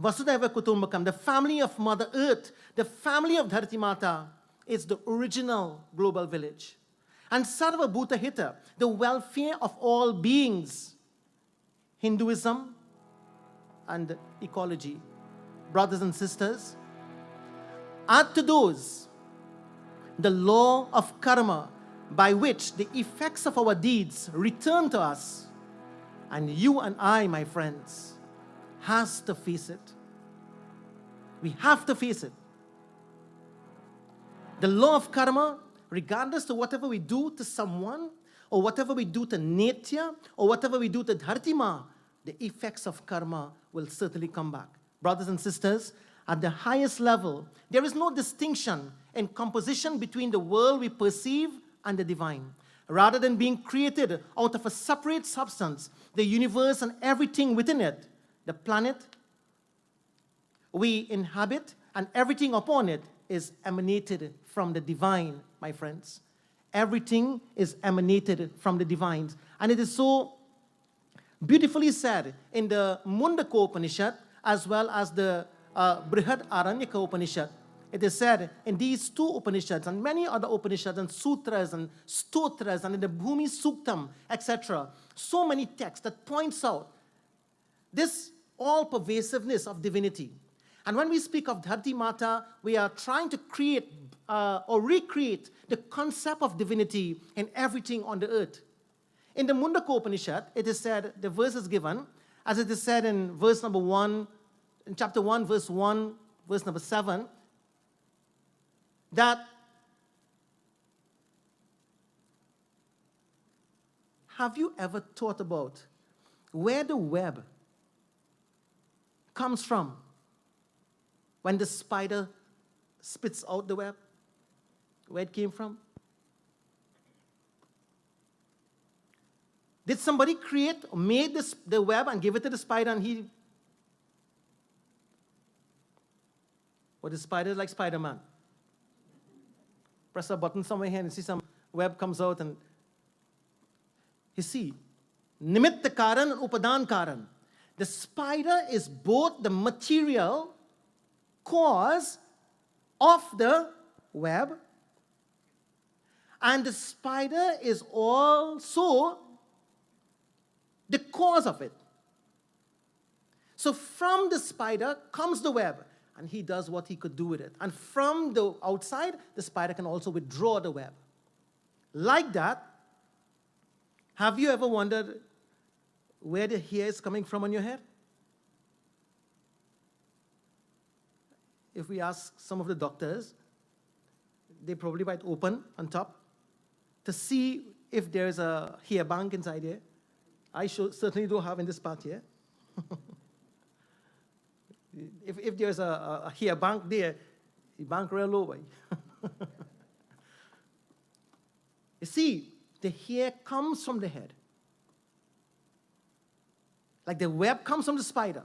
Vasudeva Kutumbakam, the family of Mother Earth, the family of Dharti Mata, is the original global village. And Sarva Bhuta Hita, the welfare of all beings, Hinduism and ecology. Brothers and sisters, add to those the law of karma, by which the effects of our deeds return to us. And you and I, my friends, has to face it. We have to face it. The law of karma, regardless of whatever we do to someone, or whatever we do to Netya, or whatever we do to Dhartima, the effects of karma will certainly come back. Brothers and sisters, at the highest level, there is no distinction in composition between the world we perceive and the divine. Rather than being created out of a separate substance, the universe and everything within it, the planet we inhabit and everything upon it, is emanated from the divine, my friends. Everything is emanated from the divine. And it is so beautifully said in the Mundaka Upanishad as well as the Brihad Aranyaka Upanishad. It is said in these two Upanishads and many other Upanishads and sutras and stotras and in the Bhumi Suktam, etc. So many texts that points out this all-pervasiveness of divinity. And when we speak of Dharti Mata, we are trying to create or recreate the concept of divinity in everything on the earth. In the Mundaka Upanishad, it is said, the verse is given, as it is said in verse number 1, in chapter 1, verse 1, verse number 7, that have you ever thought about where the web comes from when the spider spits out the web? Where it came from? Did somebody create or made the web and give it to the spider and he... Or the spider is like Spider-Man. Press a button somewhere here and see some web comes out and... You see, Nimitta Karan and Upadan Karan. The spider is both the material cause of the web, and the spider is also the cause of it. So from the spider comes the web, and he does what he could do with it. And from the outside, the spider can also withdraw the web. Like that, have you ever wondered where the hair is coming from on your head? if we ask some of the doctors, they probably might open on top to see if there's a hair bank inside here. I certainly do have in this part here. if there's a hair bank there, the bank real low. You see, the hair comes from the head. Like the web comes from the spider.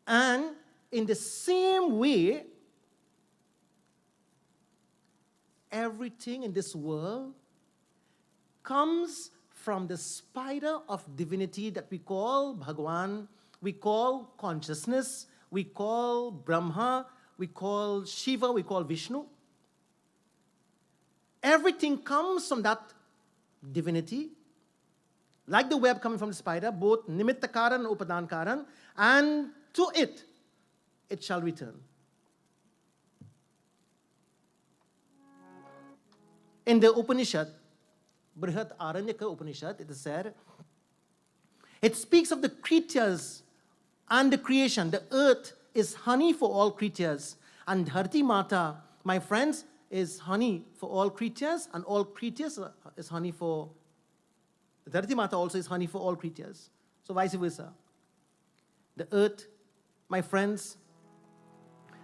And in the same way, everything in this world comes from the spider of divinity that we call Bhagwan, we call consciousness, we call Brahma, we call Shiva, we call Vishnu. Everything comes from that divinity, like the web coming from the spider, both Nimitta Karan and Upadan Karan, and to it shall return. In the Upanishad, Brihat Aranyaka Upanishad, it is said, it speaks of the creatures and the creation. The earth is honey for all creatures, and Dharti Mata, my friends, is honey for all creatures, and all creatures is honey for, Dharti Mata also is honey for all creatures. So vice versa. The earth, my friends,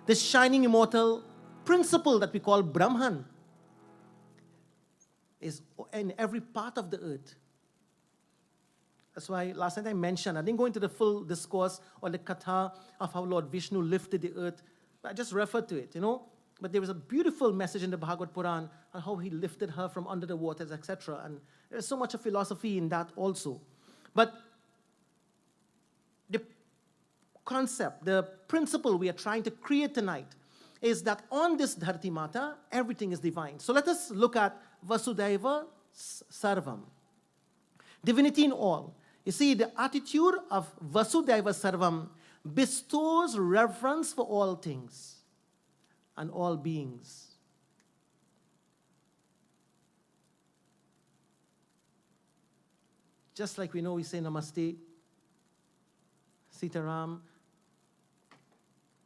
this shining immortal principle that we call Brahman is in every part of the earth. That's why last night I mentioned, I didn't go into the full discourse or the katha of how Lord Vishnu lifted the earth. I just referred to it, But there was a beautiful message in the Bhagavad Puran on how he lifted her from under the waters, etc. And there's so much of philosophy in that also. But the concept, the principle we are trying to create tonight is that on this Dharti Mata, everything is divine. So let us look at Vasudhaiva Sarvam. Divinity in all. You see, the attitude of Vasudhaiva Sarvam bestows reverence for all things and all beings. Just like we know we say Namaste, Sitaram.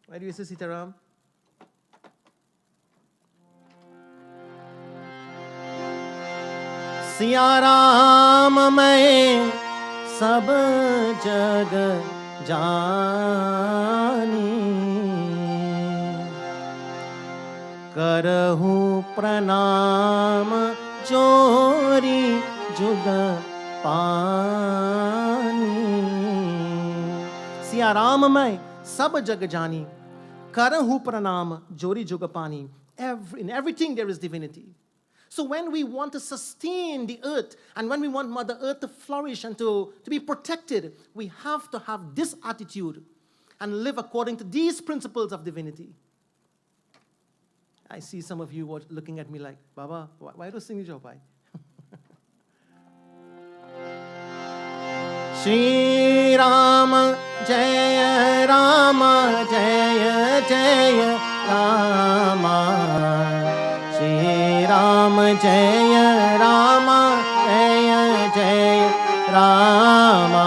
Why do you say Sitaram? Siya Ram मैं सब जग जानी करहूँ प्रणाम जोरी जुग पानी सिया राम मैं सब जग जानी करहूँ प्रणाम जोरी जुग पानी. In everything there is divinity. So when we want to sustain the earth and when we want Mother Earth to flourish and to be protected, we have to have this attitude and live according to these principles of divinity. I see some of you looking at me like, Baba, why do you sing your Jobai? Shri Rama Jaya Rama Jaya Jaya Rama Shri Rama Jaya Rama Jaya Jaya Rama.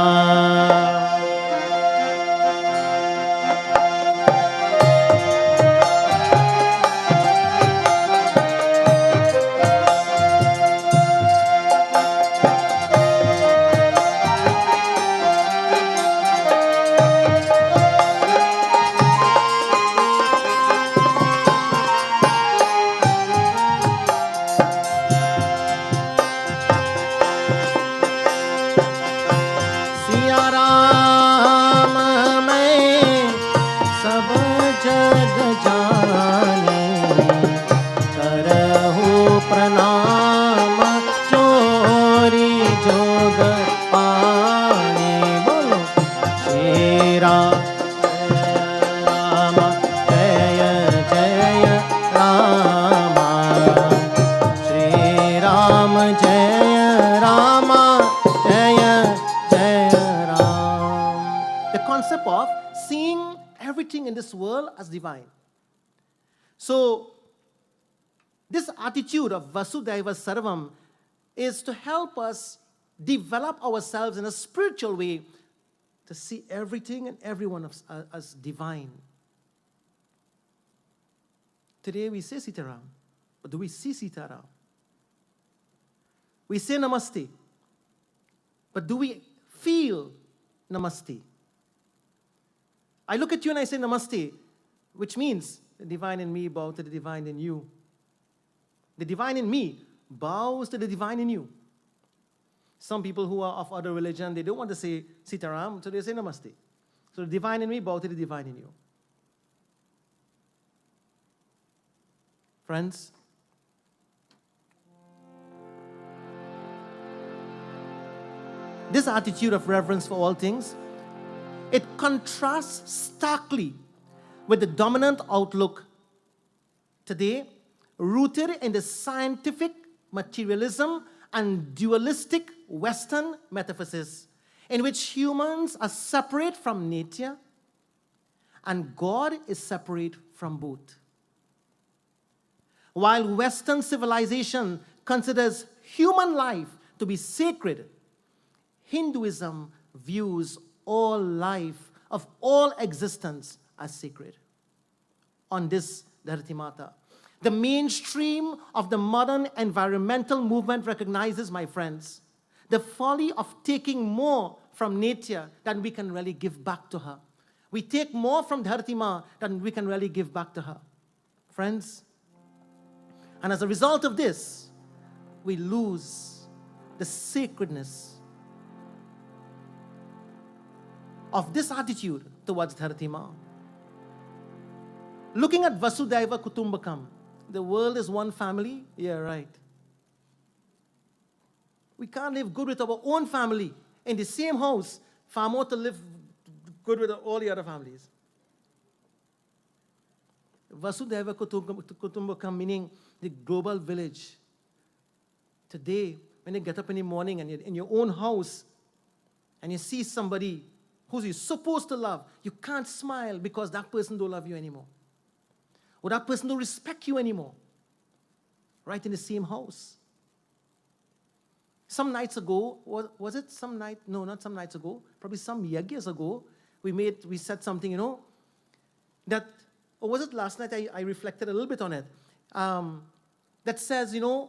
In this world as divine. So, this attitude of Vasudhaiva Sarvam is to help us develop ourselves in a spiritual way to see everything and everyone as divine. Today we say Sitaram, but do we see Sitaram? We say Namaste, but do we feel Namaste? I look at you and I say Namaste, which means the divine in me bow to the divine in you. The divine in me bows to the divine in you. Some people who are of other religion, they don't want to say Sitaram, so they say Namaste. So the divine in me bow to the divine in you. Friends, this attitude of reverence for all things, it contrasts starkly with the dominant outlook today, rooted in the scientific materialism and dualistic Western metaphysics, in which humans are separate from nature and God is separate from both. While Western civilization considers human life to be sacred, Hinduism views all life of all existence as sacred. On this Dharti Mata, the mainstream of the modern environmental movement recognizes, my friends, the folly of taking more from nature than we can really give back to her. We take more from Dharti Ma than we can really give back to her. Friends, and as a result of this, we lose the sacredness of this attitude towards Dharti Ma. Looking at Vasudhaiva Kutumbakam, the world is one family? Yeah, right. We can't live good with our own family in the same house, far more to live good with all the other families. Vasudhaiva Kutumbakam, meaning the global village. Today, when you get up in the morning and you're in your own house and you see somebody who you're supposed to love, you can't smile because that person don't love you anymore. Or that person don't respect you anymore. Right in the same house. Some nights ago, was it some night? No, not some nights ago. Probably some years ago, we said something, that, or was it last night? I reflected a little bit on it. That says, in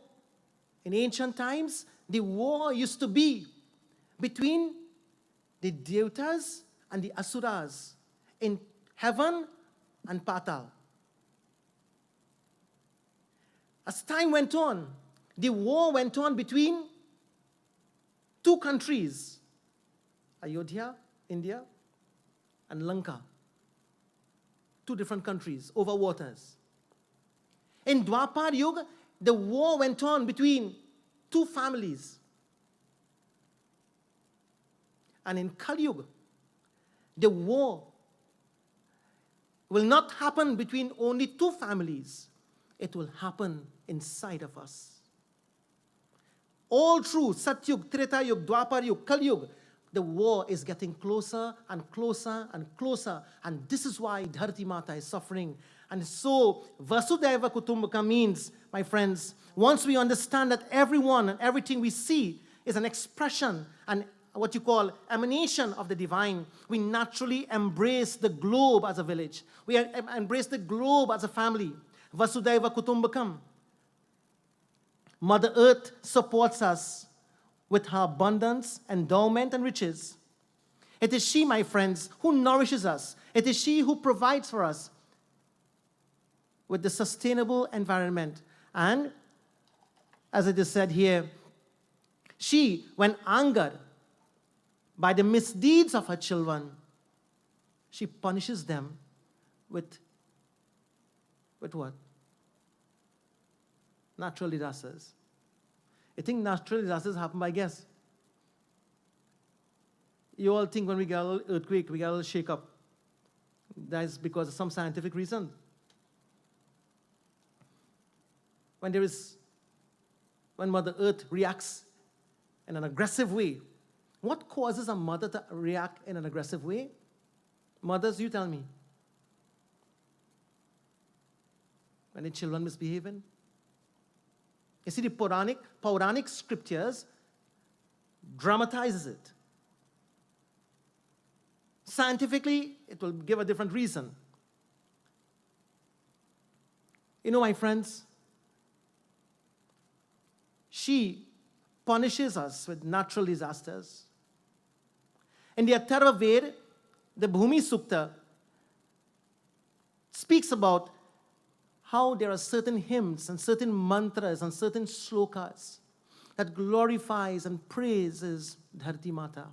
ancient times, the war used to be between the Devatas and the Asuras in heaven and Patal. As time went on, the war went on between two countries, Ayodhya, India, and Lanka. Two different countries over waters. In Dwapar Yuga, the war went on between two families. And in Kali Yuga, the war will not happen between only two families. It will happen inside of us. All through Satyug, Treta Yug, Dwapar Yug, Kali Yuga, the war is getting closer and closer and closer. And this is why Dharti Mata is suffering. And so, Vasudhaiva Kutumbakam means, my friends, once we understand that everyone and everything we see is an expression and what you call emanation of the divine, we naturally embrace the globe as a village. We embrace the globe as a family. Vasudhaiva Kutumbakam. Mother Earth supports us with her abundance, endowment, and riches. It is she, my friends, who nourishes us. It is she who provides for us with the sustainable environment. And, as it is said here, she, when angered by the misdeeds of her children, she punishes them with what? Natural disasters. You think natural disasters happen by guess? You all think when we get a little earthquake, we get a little shake up. That is because of some scientific reason. When Mother Earth reacts in an aggressive way, what causes a mother to react in an aggressive way? Mothers, you tell me. When the children misbehaving? You see, the Puranic scriptures dramatizes it. Scientifically, it will give a different reason. You know, my friends, she punishes us with natural disasters. In the Atharva Ved, the Bhumi Sukta speaks about how there are certain hymns and certain mantras and certain shlokas that glorifies and praises Dharti Mata.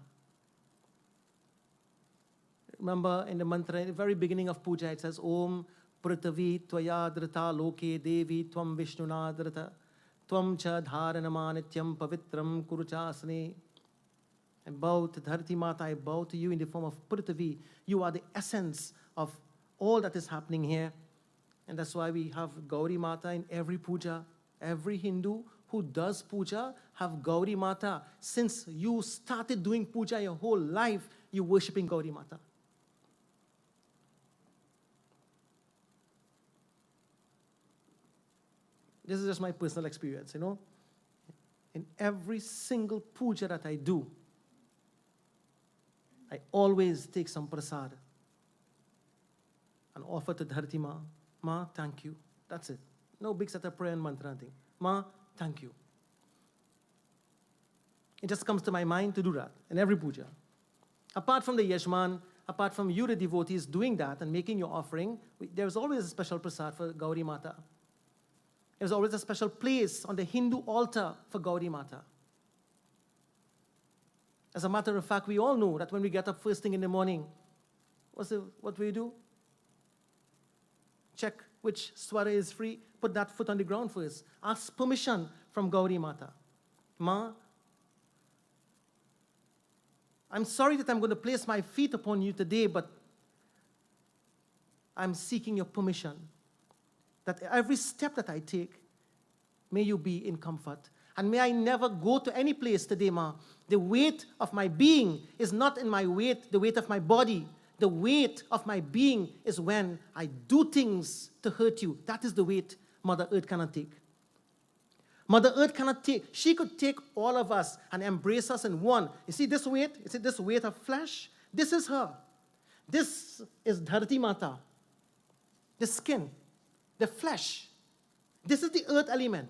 Remember in the mantra, in the very beginning of puja, it says, Om Pratavi Tvaya Drita Loke Devi Tvam Vishnuna Drita Tvam Cha Dharanamanityam Pavitram Kuruchasane. I bow to Dharti Mata, I bow to you in the form of Pratavi. You are the essence of all that is happening here. And that's why we have Gauri Mata in every puja. Every Hindu who does puja have Gauri Mata. Since you started doing puja your whole life, you're worshipping Gauri Mata. This is just my personal experience, you know. In every single puja that I do, I always take some prasad and offer to Dharti Ma. Ma, thank you. That's it. No big set of prayer and mantra thing. Ma, thank you. It just comes to my mind to do that in every puja. Apart from the Yajman, apart from you, the devotees, doing that and making your offering, there's always a special prasad for Gauri Mata. There's always a special place on the Hindu altar for Gauri Mata. As a matter of fact, we all know that when we get up first thing in the morning, what we do? Check which swara is free, put that foot on the ground first. Ask permission from Gauri Mata. Ma, I'm sorry that I'm going to place my feet upon you today, but I'm seeking your permission that every step that I take, may you be in comfort. And may I never go to any place today, Ma. The weight of my being is not in my weight, the weight of my body. The weight of my being is when I do things to hurt you. That is the weight Mother Earth cannot take. Mother Earth cannot take. She could take all of us and embrace us in one. You see this weight? You see this weight of flesh? This is her. This is Dharti Mata. The skin, the flesh. This is the earth element.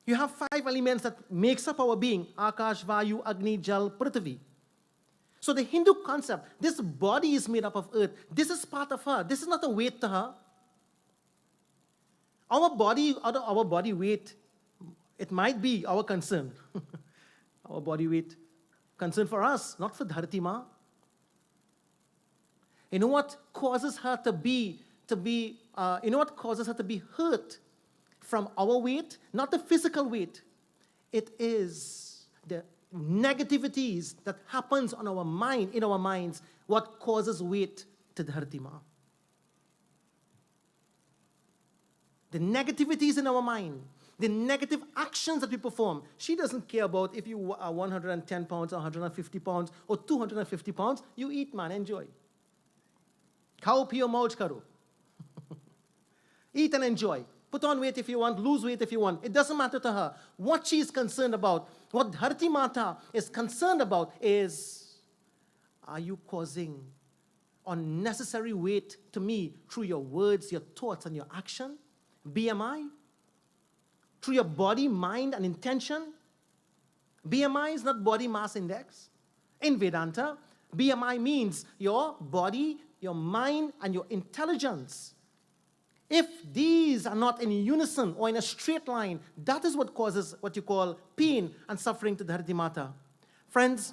You have 5 elements that makes up our being. Akash, Vayu, Agni, Jal, Prithvi. So the Hindu concept, this body is made up of earth. This is part of her. This is not a weight to her. Our body weight, it might be our concern. Our body weight, concern for us, not for Dharti Ma. You know what causes her to be hurt from our weight? Not the physical weight. It is the negativities that happens on our mind, in our minds, what causes weight to Dharti Ma. The negativities in our mind, the negative actions that we perform. She doesn't care about if you are 110 pounds, or 150 pounds, or 250 pounds. You eat, man, enjoy. Khao piyo mauj karo. Eat and enjoy. Put on weight if you want, lose weight if you want. It doesn't matter to her. What she is concerned about, what Dharti Mata is concerned about is, are you causing unnecessary weight to me through your words, your thoughts, and your action? BMI? Through your body, mind, and intention? BMI is not body mass index. In Vedanta, BMI means your body, your mind, and your intelligence. If these are not in unison or in a straight line, that is what causes what you call pain and suffering to Dharti Mata. Friends,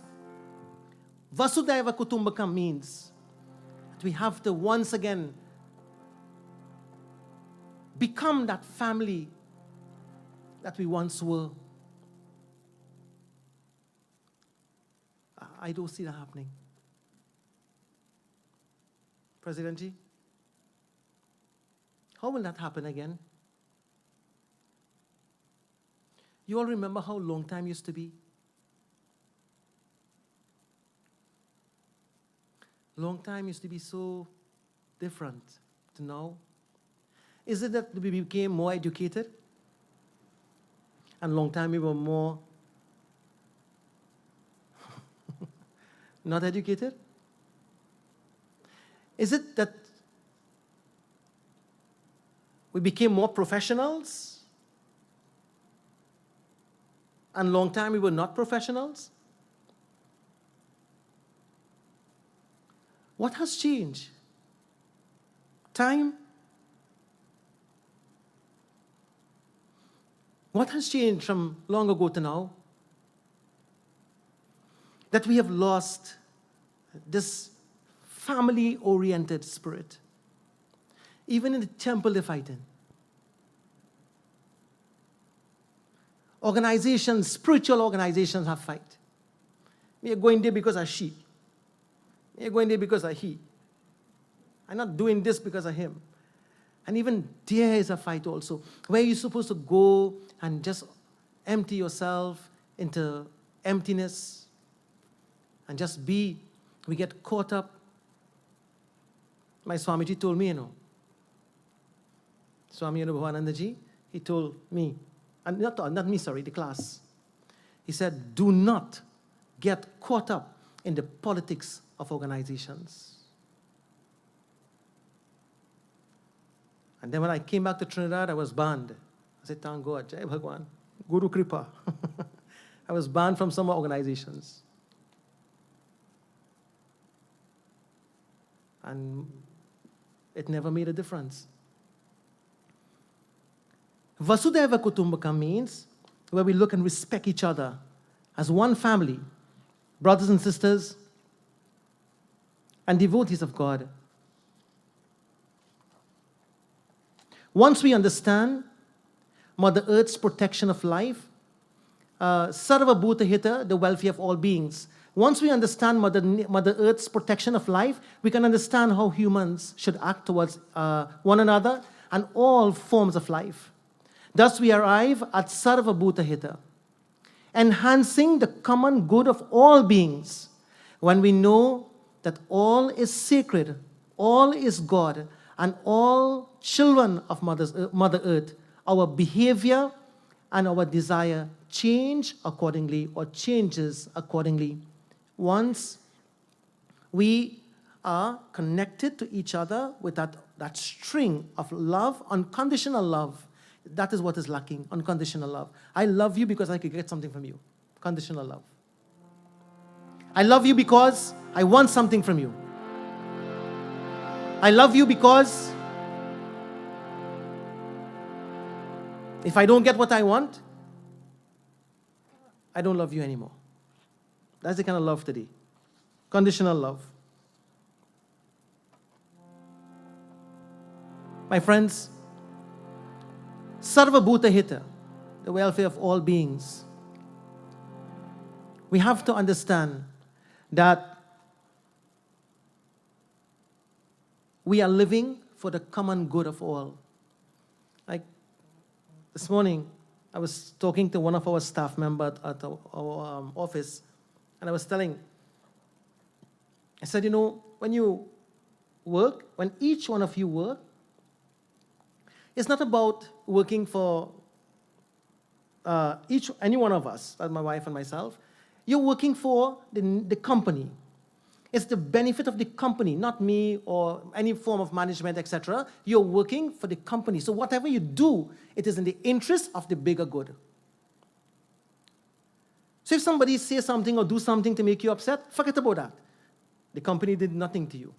Vasudhaiva Kutumbakam means that we have to once again become that family that we once were. I don't see that happening. President Ji, how will that happen again? You all remember how long time used to be? Long time used to be so different to now. Is it that we became more educated? And long time we were more Not educated? Is it that we became more professionals and long time we were not professionals? What has changed? Time? What has changed from long ago to now? That we have lost this family-oriented spirit. Even in the temple they fight in. Organizations, spiritual organizations have fight. We are going there because of she. We are going there because of he. I'm not doing this because of him. And even there is a fight also, where you're supposed to go and just empty yourself into emptiness and just be. We get caught up. My Swamiji told me, Swami Abhedanand, he told me, and not me, sorry, the class. He said, do not get caught up in the politics of organizations. And then when I came back to Trinidad, I was banned. I said, thank God, Jai Bhagwan, Guru Kripa. I was banned from some organizations. And it never made a difference. Vasudhaiva Kutumbakam means where we look and respect each other as one family, brothers and sisters, and devotees of God. Once we understand Mother Earth's protection of life, Sarva Bhuta Hita, the welfare of all beings. Once we understand Mother Earth's protection of life, we can understand how humans should act towards one another and all forms of life. Thus we arrive at Sarva Bhuta Hita, enhancing the common good of all beings when we know that all is sacred, all is God, and all children of Mother Earth. Our behavior and our desire change accordingly or changes accordingly. Once we are connected to each other with that string of love, unconditional love, that is what is lacking, unconditional love. I love you because I could get something from you. Conditional love. I love you because I want something from you. I love you because if I don't get what I want, I don't love you anymore. That's the kind of love today. Conditional love. My friends, Sarva Bhuta Hita, the welfare of all beings. We have to understand that we are living for the common good of all. Like this morning, I was talking to one of our staff members at our office, and I was telling, I said, when you work, when each one of you work, it's not about working for any one of us, my wife and myself. You're working for the company. It's the benefit of the company, not me or any form of management, etc. You're working for the company. So whatever you do, it is in the interest of the bigger good. So if somebody says something or do something to make you upset, forget about that. The company did nothing to you.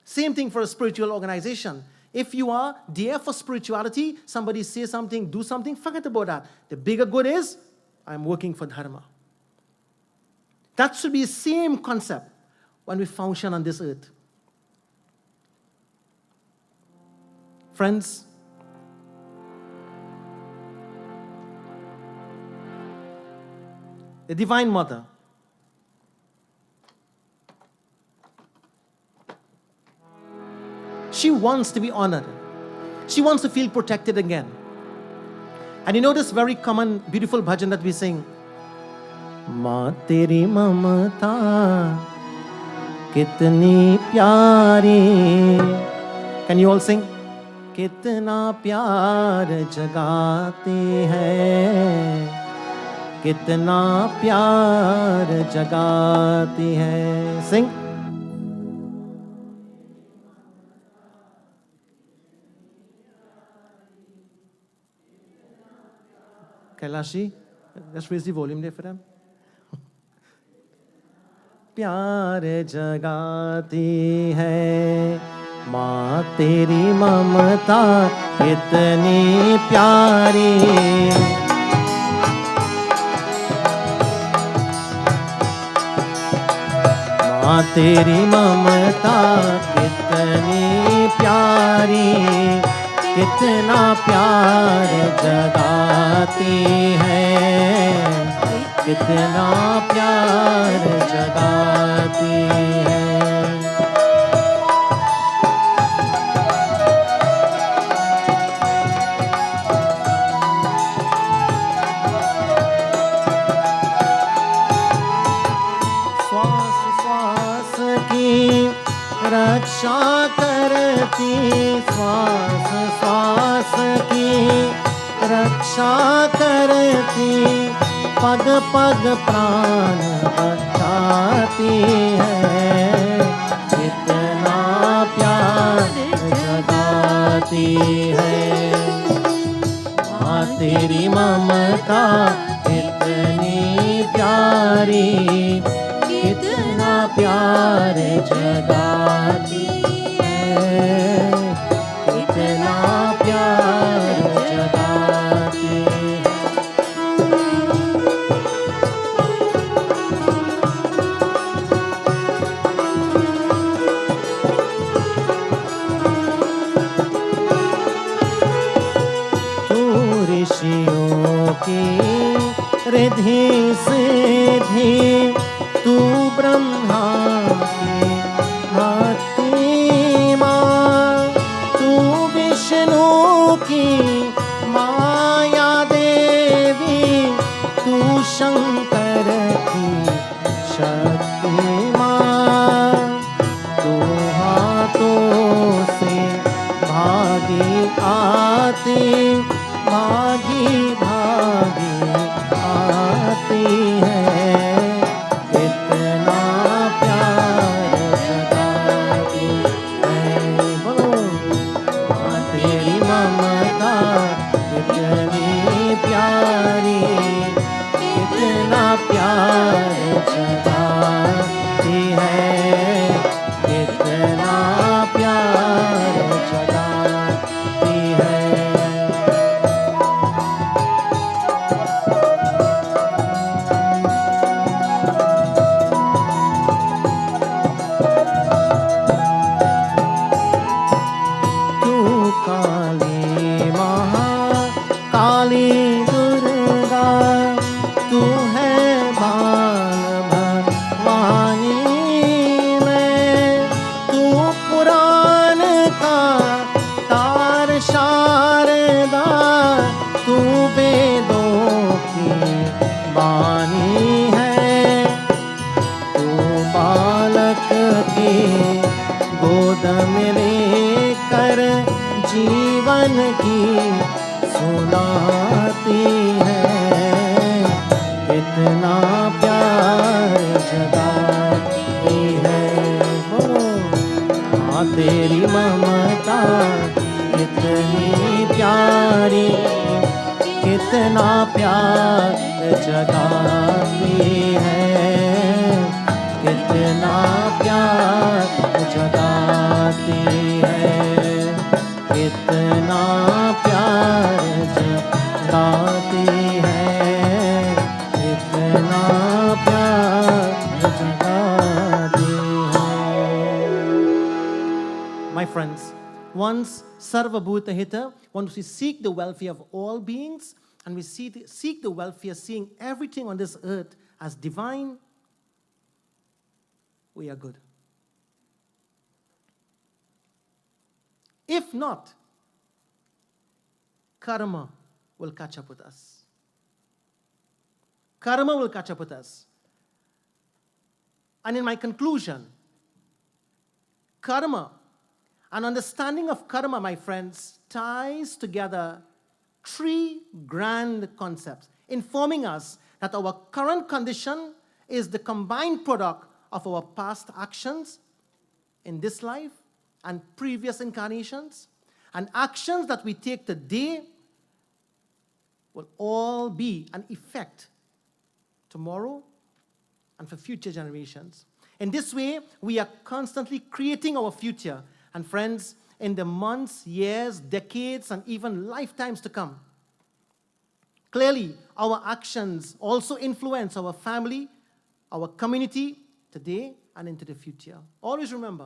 Same thing for a spiritual organization. If you are there for spirituality, somebody says something, do something, forget about that. The bigger good is, I'm working for Dharma. That should be the same concept when we function on this earth. Friends, the Divine Mother, she wants to be honored. She wants to feel protected again. And you know this very common, beautiful bhajan that we sing, माँ तेरी ममता कितनी प्यारी. Can you all sing? कितना प्यार जगाते हैं, कितना प्यार जगाती है। सिंग। Kailashi, just raise the volume there for them. प्यार जगाती है माँ तेरी ममता कितनी प्यारी। माँ तेरी ममता कितनी प्यारी, कितना प्यार जगाती है, कितना प्यार जगाती है। श्वास श्वास की रक्षा करती, श्वास श्वास की रक्षा करती, पग पग प्राण बचाती है, कितना प्यार जगाती है। माँ तेरी ममता कितनी प्यारी, कितना प्यार जगाती है, कितना प्यार जगाती है। ऋषियों की रिद्धि सिद्धि, तू ब्रह्मा की भक्ति माँ, तू विष्णु की माया देवी, तू शंकर की शक्ति माँ, तू हाथों से भागी आती, भागी भागी आती है, कितना प्यार जगाती है। बोलो माँ तेरी ममता कितनी प्यारी, कितना प्यार जगाती है, कितना प्यार जगाती है। काली महाकाली दुर्गा, तू है बाल भवानी में, तू पुराण का तार शारदा, तू वेदों की वाणी है, तू बालक की गोद में लेकर जीवन की सुनाती है, कितना प्यार जगाती है। माँ तेरी ममता कितनी प्यारी, कितना प्यार जगाती है, कितना प्यार जगाती है, कितना प्यार जगाती है, कितना प्यार जगाती है। My friends, once Sarva Bhuta Hita, once we seek the welfare of all beings, and we seek the welfare, seeing everything on this earth as divine, we are good. If not, karma will catch up with us. Karma will catch up with us. And in my conclusion, karma, an understanding of karma, my friends, ties together three grand concepts, informing us that our current condition is the combined product of our past actions in this life and previous incarnations, and actions that we take today will all be an effect tomorrow and for future generations. In this way, we are constantly creating our future. And friends, in the months, years, decades, and even lifetimes to come, clearly, our actions also influence our family, our community today and into the future. Always remember,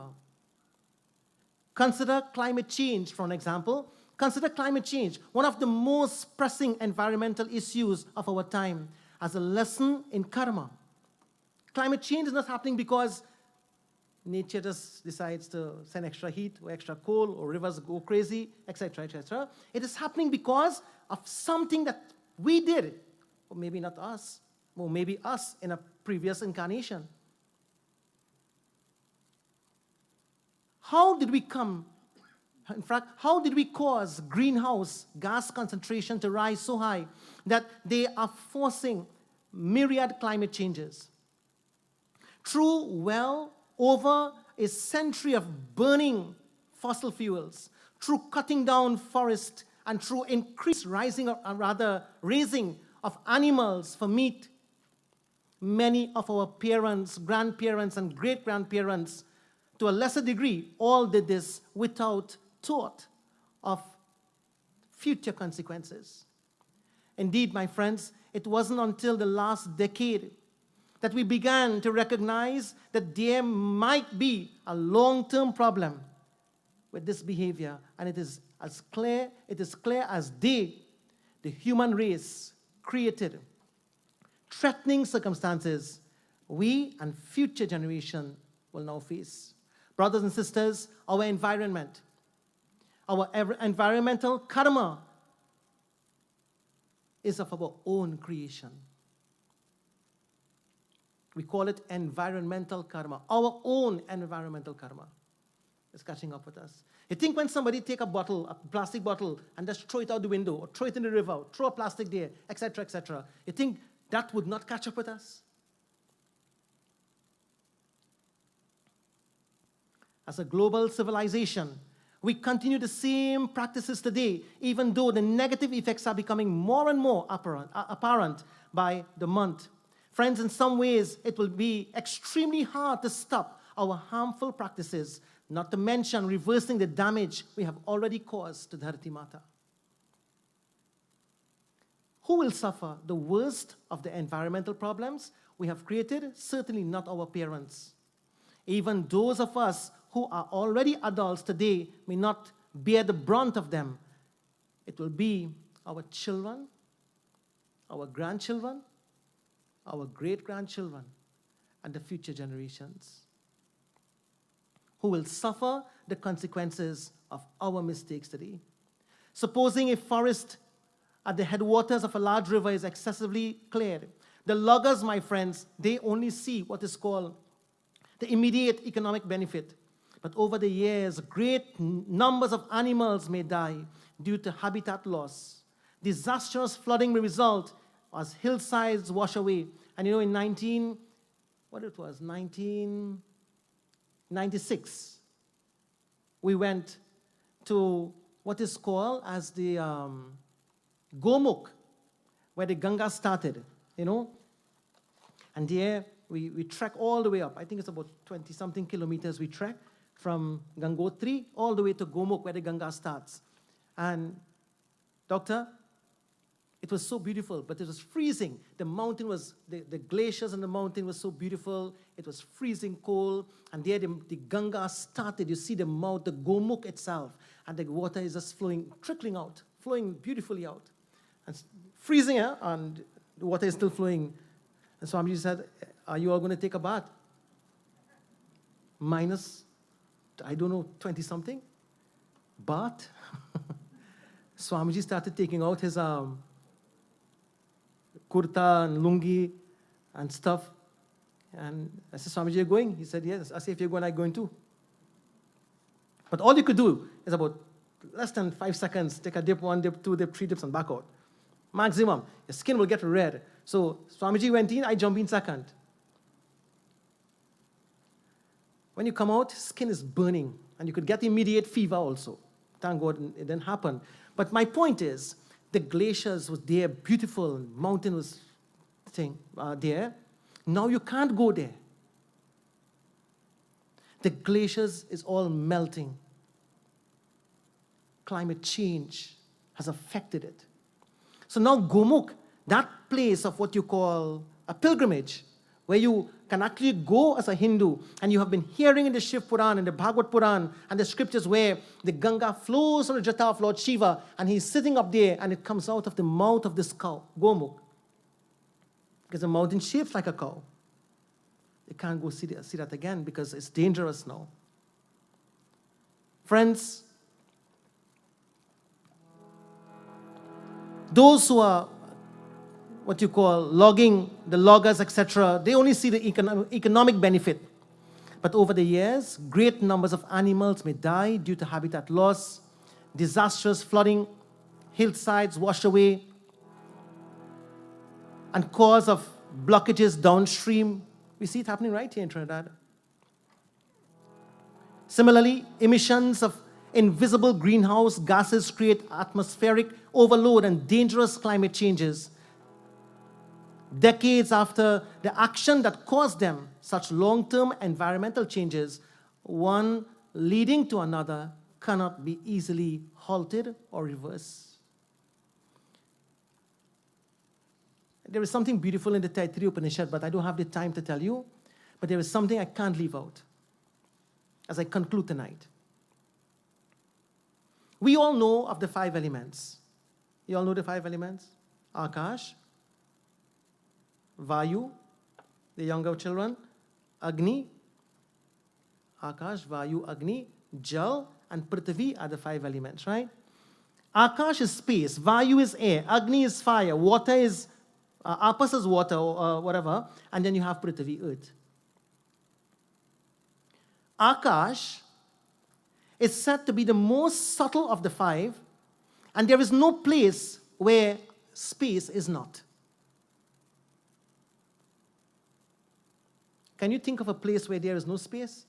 consider climate change, for an example. Consider climate change, one of the most pressing environmental issues of our time, as a lesson in karma. Climate change is not happening because nature just decides to send extra heat or extra cold or rivers go crazy, etc., etc. It is happening because of something that we did, or maybe not us, or maybe us in a previous incarnation. How did we come? In fact, how did we cause greenhouse gas concentration to rise so high that they are forcing myriad climate changes? Through well over a century of burning fossil fuels, through cutting down forests, and through increased raising of animals for meat, many of our parents, grandparents, and great-grandparents, to a lesser degree, all did this without thought of future consequences. Indeed, my friends, it wasn't until the last decade that we began to recognize that there might be a long-term problem with this behavior, and it is clear as day, the human race created threatening circumstances we and future generation will now face. Brothers and sisters, our environment, our environmental karma is of our own creation. We call it environmental karma. Our own environmental karma is catching up with us. You think when somebody take a bottle, a plastic bottle, and just throw it out the window, or throw it in the river, or throw a plastic there, etc., etc., you think that would not catch up with us? As a global civilization, we continue the same practices today, even though the negative effects are becoming more and more apparent by the month. Friends, in some ways, it will be extremely hard to stop our harmful practices, not to mention reversing the damage we have already caused to Dharti Mata. Who will suffer the worst of the environmental problems we have created? Certainly not our parents. Even those of us who are already adults today may not bear the brunt of them. It will be our children, our grandchildren, our great-grandchildren, and the future generations who will suffer the consequences of our mistakes today. Supposing a forest at the headwaters of a large river is excessively cleared, the loggers, my friends, they only see what is called the immediate economic benefit. But over the years, great numbers of animals may die due to habitat loss. Disastrous flooding may result as hillsides wash away. And you know, in 1996, we went to what is called as the Gomukh, where the Ganga started, you know. And there we trek all the way up. I think it's about 20-something kilometers we trek from Gangotri all the way to Gomukh, where the Ganga starts. And, Doctor, it was so beautiful, but it was freezing. The mountain was, the glaciers and the mountain was so beautiful. It was freezing cold. And there the Ganga started. You see the mouth, the Gomukh itself. And the water is just flowing, trickling out, flowing beautifully out. And freezing, and the water is still flowing. And Swamiji said, are you all going to take a bath? Minus, I don't know, 20-something. Bath. Swamiji started taking out his kurta and lungi and stuff. And I said, Swamiji, you're going? He said, yes. I said, if you're going, I'm going too. But all you could do is about less than 5 seconds, take a dip, 1 dip, 2 dip, 3 dips, and back out. Maximum. Your skin will get red. So Swamiji went in, I jump in second. When you come out, skin is burning, and you could get immediate fever also. Thank God it didn't happen. But my point is, the glaciers was there, beautiful, mountain was there. Now you can't go there. The glaciers is all melting. Climate change has affected it. So now Gomukh, that place of what you call a pilgrimage, where you can actually go as a Hindu, and you have been hearing in the Shiv Puran and the Bhagavad Puran and the scriptures where the Ganga flows from the jata of Lord Shiva, and he's sitting up there, and it comes out of the mouth of this cow, Gomukh. Because the mountain shaped like a cow. You can't go see that again because it's dangerous now. Friends, those who are what you call logging, the loggers, etc., they only see the economic benefit. But over the years, great numbers of animals may die due to habitat loss, disastrous flooding, hillsides washed away, and cause of blockages downstream. We see it happening right here in Trinidad. Similarly, emissions of invisible greenhouse gases create atmospheric overload and dangerous climate changes. Decades after the action that caused them, such long-term environmental changes, one leading to another, cannot be easily halted or reversed. There is something beautiful in the Taittiriya Upanishad, but I don't have the time to tell you. But there is something I can't leave out as I conclude tonight. We all know of the 5 elements. You all know the 5 elements? Akash, Vayu, the younger children, Agni, Akash, Vayu, Agni, Jal, and Prithvi are the 5 elements, right? Akash is space, Vayu is air, Agni is fire, water is, Apas is water, or whatever, and then you have Prithvi, earth. Akash is said to be the most subtle of the 5, and there is no place where space is not. Can you think of a place where there is no space?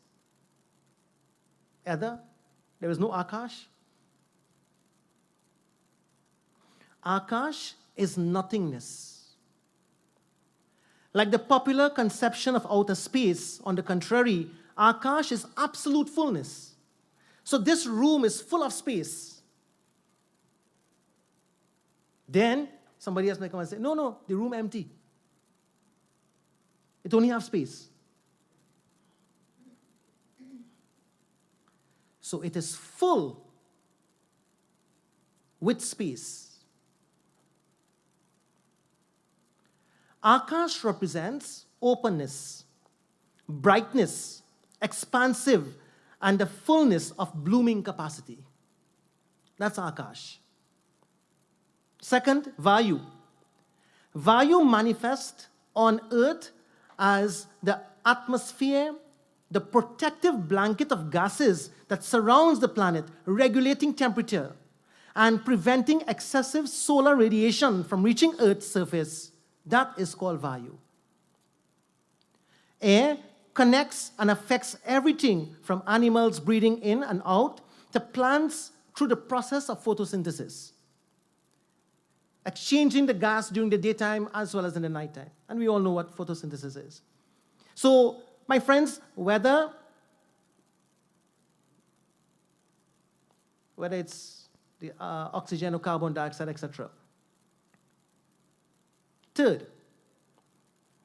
Either there is no Akash. Akash is nothingness. Like the popular conception of outer space, on the contrary, Akash is absolute fullness. So this room is full of space. Then somebody else may come and say, no, the room empty. It only has space. So it is full with space. Akash represents openness, brightness, expansive, and the fullness of blooming capacity. That's Akash. Second, Vayu. Vayu manifests on earth as the atmosphere, the protective blanket of gases that surrounds the planet, regulating temperature and preventing excessive solar radiation from reaching Earth's surface. That is called Vayu. Air connects and affects everything from animals breathing in and out to plants through the process of photosynthesis, exchanging the gas during the daytime as well as in the nighttime. And we all know what photosynthesis is. So, my friends, whether it's the oxygen or carbon dioxide, etc. Third,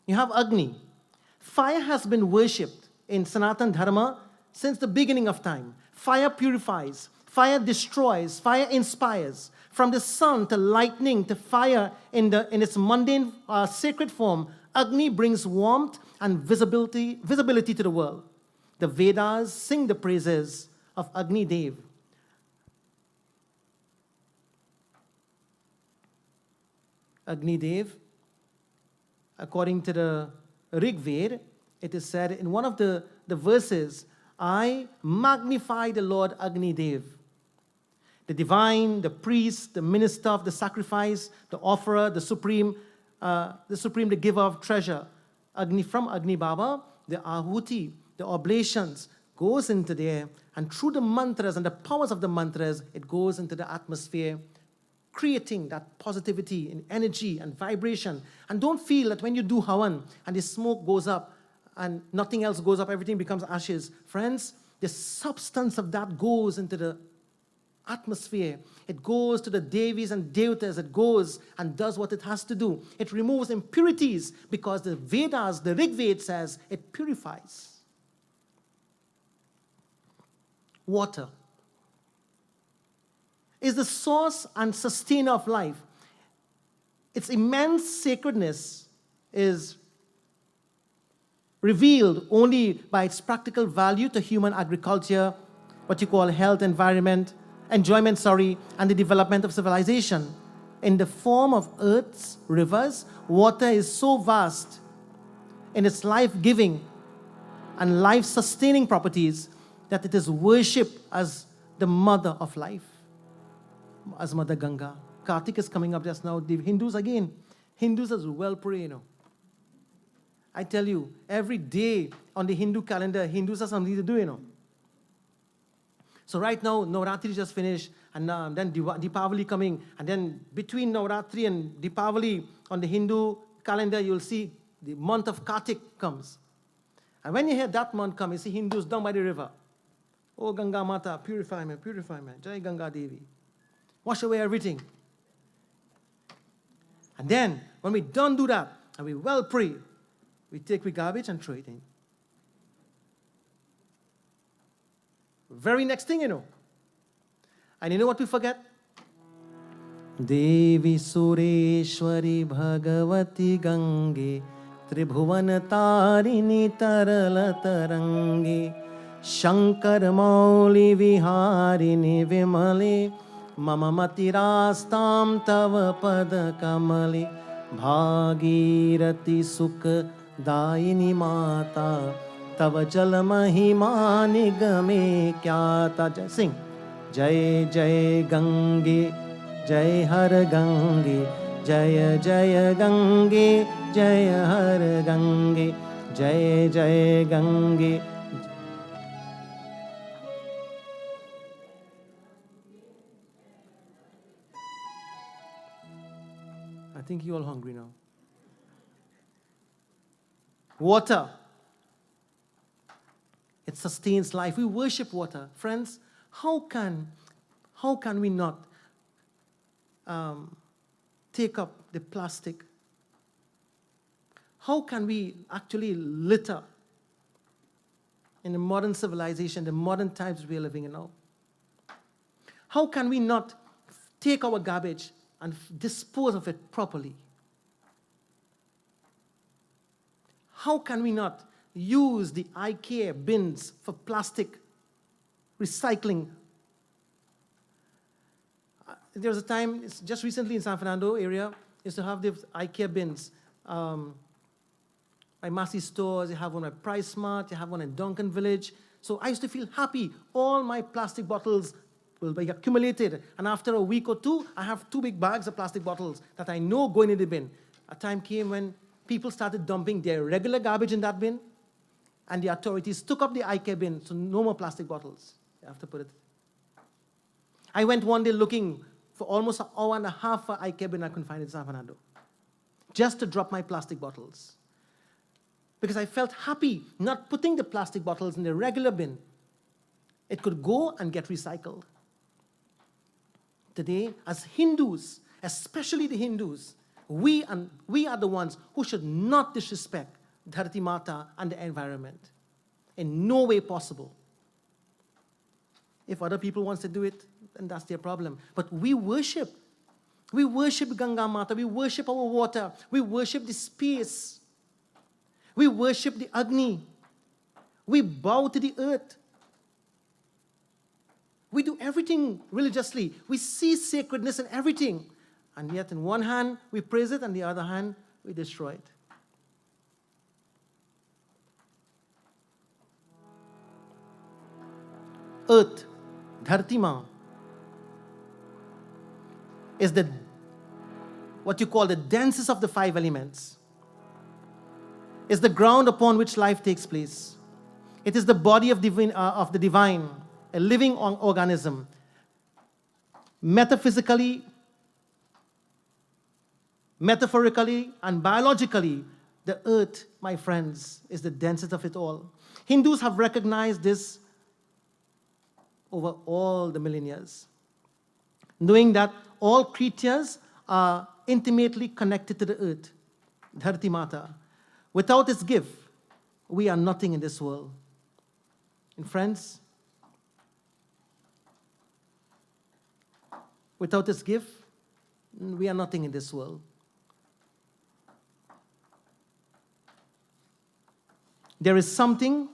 you have Agni. Fire has been worshipped in Sanatana Dharma since the beginning of time. Fire purifies, fire destroys, fire inspires. From the sun to lightning to fire in its mundane sacred form, Agni brings warmth and visibility to the world. The Vedas sing the praises of Agni Dev. Agni Dev, according to the Rig Veda, it is said in one of the verses, I magnify the Lord Agni Dev. The divine, the priest, the minister of the sacrifice, the offerer, the supreme, the supreme, the giver of treasure. From Agni Baba, the ahuti, the oblations, goes into there, and through the mantras and the powers of the mantras, it goes into the atmosphere, creating that positivity and energy and vibration. And don't feel that when you do Havan and the smoke goes up and nothing else goes up, everything becomes ashes. Friends, the substance of that goes into the atmosphere. It goes to the Devis and Devatas. It goes and does what it has to do. It removes impurities because the Vedas, the Rig Veda says it purifies. Water is the source and sustainer of life. Its immense sacredness is revealed only by its practical value to human agriculture, what you call health, enjoyment, and the development of civilization. In the form of earth's rivers, water is so vast in its life-giving and life-sustaining properties that it is worshipped as the mother of life, as Mother Ganga. Kartik is coming up just now. The Hindus again. Hindus as well pray, I tell you, every day on the Hindu calendar, Hindus have something to do, So right now, Navratri just finished, and then Deepavali coming, and then between Navratri and Deepavali on the Hindu calendar, you'll see the month of Kartik comes. And when you hear that month come, you see Hindus down by the river. Oh, Ganga Mata, purify me, Jai Ganga Devi. Wash away everything. And then, when we don't do that, and we well pray, we take the garbage and throw it in. Very next thing, And you know what we forget? Devi Sureshwari Bhagavati Gange Tribhuvan Tarini Tarala Tarange Shankar Mauli Viharini Vimale Mama Matirastam Tava Pada Kamali Bhagirati Sukha Daini Mata Tava Jal Mahima Nigame Kyata. Sing. Jai Jai Gange Jai Har Gange Jaya Jaya Gange Jaya Har Gange Jai Jai Gange. I think you're all hungry now. Water. It sustains life. We worship water. Friends, how can we not take up the plastic? How can we actually litter in the modern civilization, the modern times we are living in now? How can we not take our garbage and dispose of it properly? How can we not use the IKEA bins for plastic recycling? There was a time, just recently in San Fernando area, used to have the IKEA bins. By Massey stores, you have one at Price Mart, you have one in Duncan Village. So I used to feel happy. All my plastic bottles will be accumulated. And after a week or two, I have 2 big bags of plastic bottles that I know go in the bin. A time came when people started dumping their regular garbage in that bin, and the authorities took up the IKEA bin, so no more plastic bottles. You have to put it. I went one day looking for almost an hour and a half for IKEA bin I couldn't find in San Fernando, just to drop my plastic bottles. Because I felt happy not putting the plastic bottles in the regular bin. It could go and get recycled. Today, as Hindus, especially the Hindus, we are the ones who should not disrespect Dharti Mata and the environment. In no way possible. If other people want to do it, then that's their problem. But we worship. We worship Ganga Mata. We worship our water. We worship the space. We worship the Agni. We bow to the earth. We do everything religiously. We see sacredness in everything. And yet, in one hand, we praise it, and the other hand, we destroy it. Earth, Dharti Ma, is the what you call the densest of the five elements. It's the ground upon which life takes place. It is the body of the divine, a living organism. Metaphysically, metaphorically, and biologically, the earth, my friends, is the densest of it all. Hindus have recognized this over all the millennia, knowing that all creatures are intimately connected to the earth, Dharti Mata. Without its gift, we are nothing in this world. And friends, without its gift, we are nothing in this world. There is something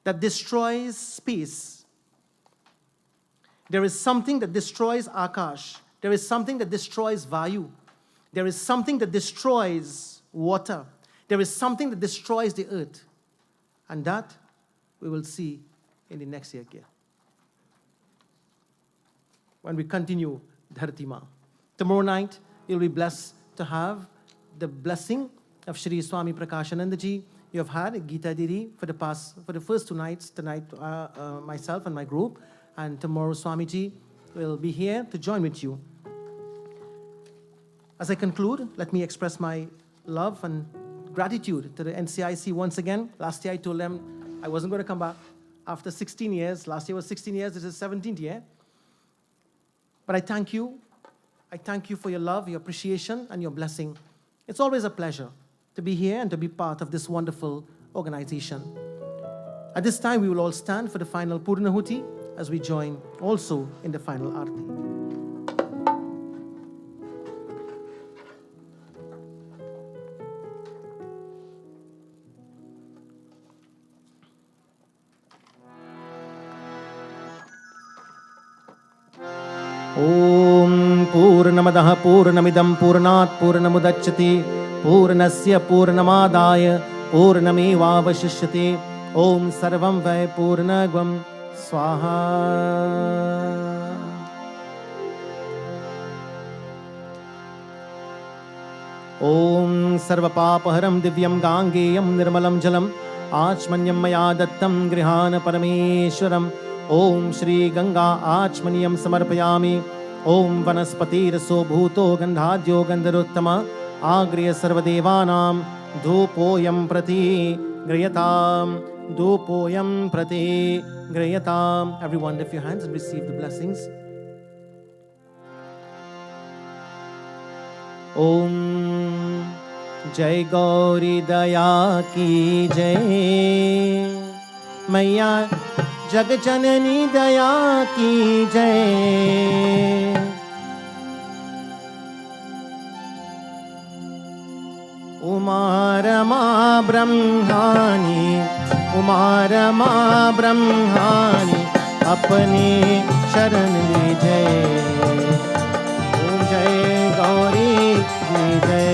that destroys space. There is something that destroys Akash. There is something that destroys Vayu. There is something that destroys water. There is something that destroys the earth. And that we will see in the next year when we continue Dharti Ma. Tomorrow night, you'll be blessed to have the blessing of Shri Swami Prakashananda Ji. You have had Gita Diri for the first 2 nights, tonight myself and my group, and tomorrow Swamiji will be here to join with you. As I conclude, let me express my love and gratitude to the NCIC once again. Last year I told them I wasn't going to come back after 16 years. Last year was 16 years, this is 17th year. But I thank you. I thank you for your love, your appreciation, and your blessing. It's always a pleasure to be here and to be part of this wonderful organization. At this time, we will all stand for the final Purnahuti as we join also in the final Aarti. ॐ पूर्णमदः पूर्णमिदं पूर्णात् पूर्णमुदच्यते पूर्णस्य पूर्णमादाय पूर्णमेवावशिष्यते ॐ सर्वं वै पूर्णगं स्वाहा ॐ सर्वपापहरं दिव्यं गाङ्गेयं निर्मलं जलम् आचमन्यं मया दत्तं गृहाण परमेश्वरम् ॐ श्रीगङ्गा आचमनीयं समर्पयामि ॐ वनस्पतिरसो भूतो गन्धाद्यो गन्धरोत्तम आग्र्य सर्वदेवानां धूपोऽयं प्रति गृह्यताम् धूपोऽयं प्रति गृह्यताम्. Everyone lift your hands and receive the blessings. ॐ जय गौरी दया की जय मैया जग जननी दया की जय. उमा रमा ब्रह्माणी उमा रमा ब्रह्माणी अपने शरण लीजय. ओम जय गौरी की जय.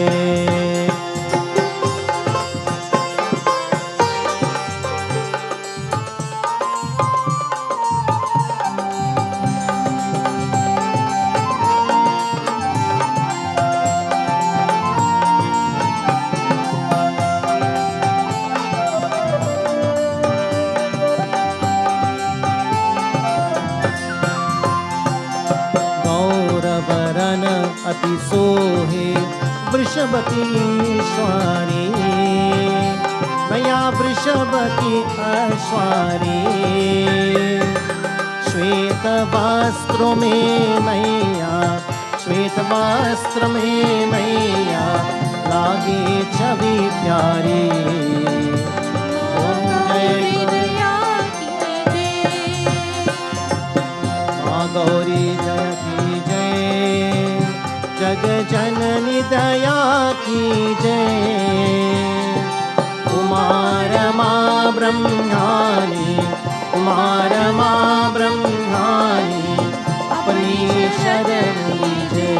अति सोहे वृषभकी स्वारी मैया वृषभकी अश्वारी. श्वेत वस्त्र में मैया श्वेत वस्त्र में मैया लागे छवि प्यारी. ओम गौरी जय की जय जग जननी दया की जय. उमा रमा ब्रह्माणी उमा रमा ब्रह्माणी अपनी शरण लीजय.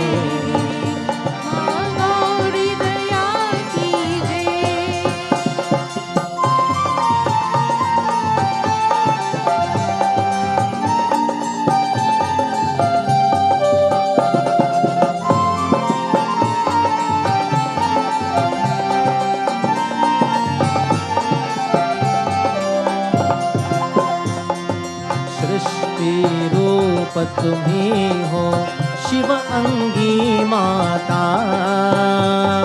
तुम्ही हो शिव अंगी माता।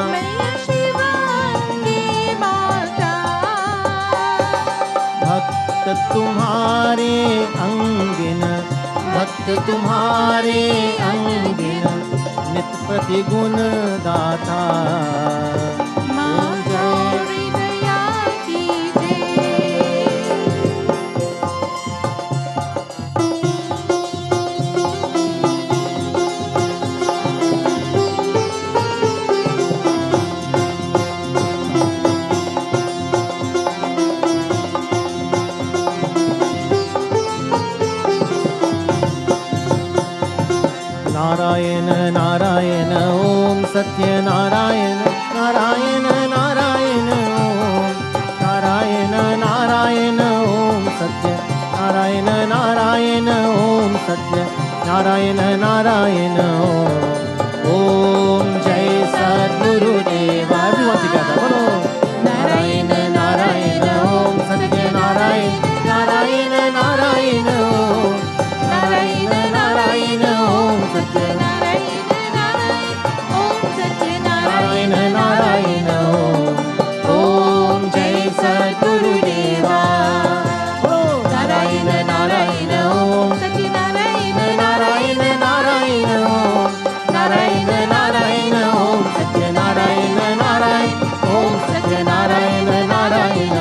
मैया शिवांगी माता, भक्त तुम्हारे अंगिन, भक्त तुम्हारे अंगिन, नित प्रतिगुण दाता। माँ गौरी दया कीजिए। नारायण नारायण ओम सत्य नारायण नारायण नारायण ओम नारायण नारायण ओम सत्य नारायण नारायण ओम सत्य नारायण नारायण ओम जय सद्गुरुदेव। Everyone together, बोलो नारायण नारायण ओम सत्य नारायण नारायण नारायण ओम नारायण नारायण ओम सत्य नारायण नारायण ओम सत्य नारायण नारायण ओम जय सद्गुरुदेवा। नारायण नारायण ओम सत्य नारायण नारायण नारायण ओम नारायण नारायण ओम सत्य नारायण नारायण ओम सत्य नारायण नारायण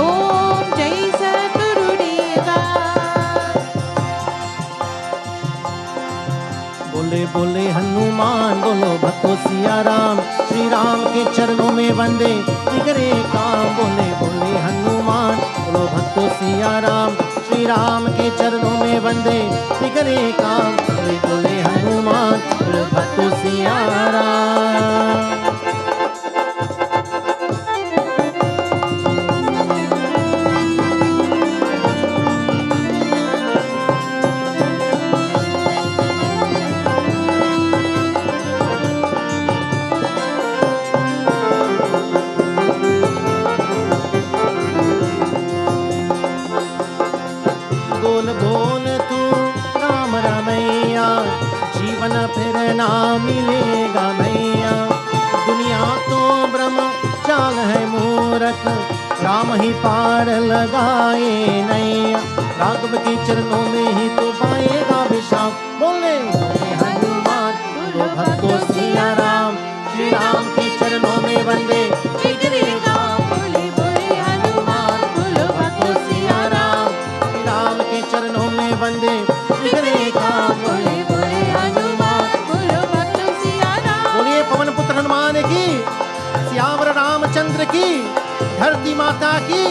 ओम जय सद्गुरुदेवा। बोले बोले हनुमान बोलो भक्तो सिया राम, श्री राम के चरणों में वंदे बिगड़े काम। बोले बोले हनुमान बोलो भक्तो सिया राम, श्री राम के चरणों में वंदे बिगड़े काम। बोले बोले हनुमान बोलो भक्तो सिया राम। बोल बोल तू राम रमैया, जीवन फिर ना मिलेगा मैया। दुनिया तो ब्रह्म चाल है मूरख, राम ही पार लगाए नैया। राघव के चरणों में ही तो पाएगा विश्राम। बोले बोले हनुमान बोलो भक्तो सिया राम, श्री राम के चरणों में वंदे बिगड़े काम। बोले बोले हनुमान बोलो भक्तो सिया राम, श्री राम के चरणों में वंदे बिगड़े काम। बोले बोले हनुमान बोलो भक्तो सिया राम। बोलिए पवन पुत्र हनुमान की, सियावर रामचंद्र की, धरती माता की।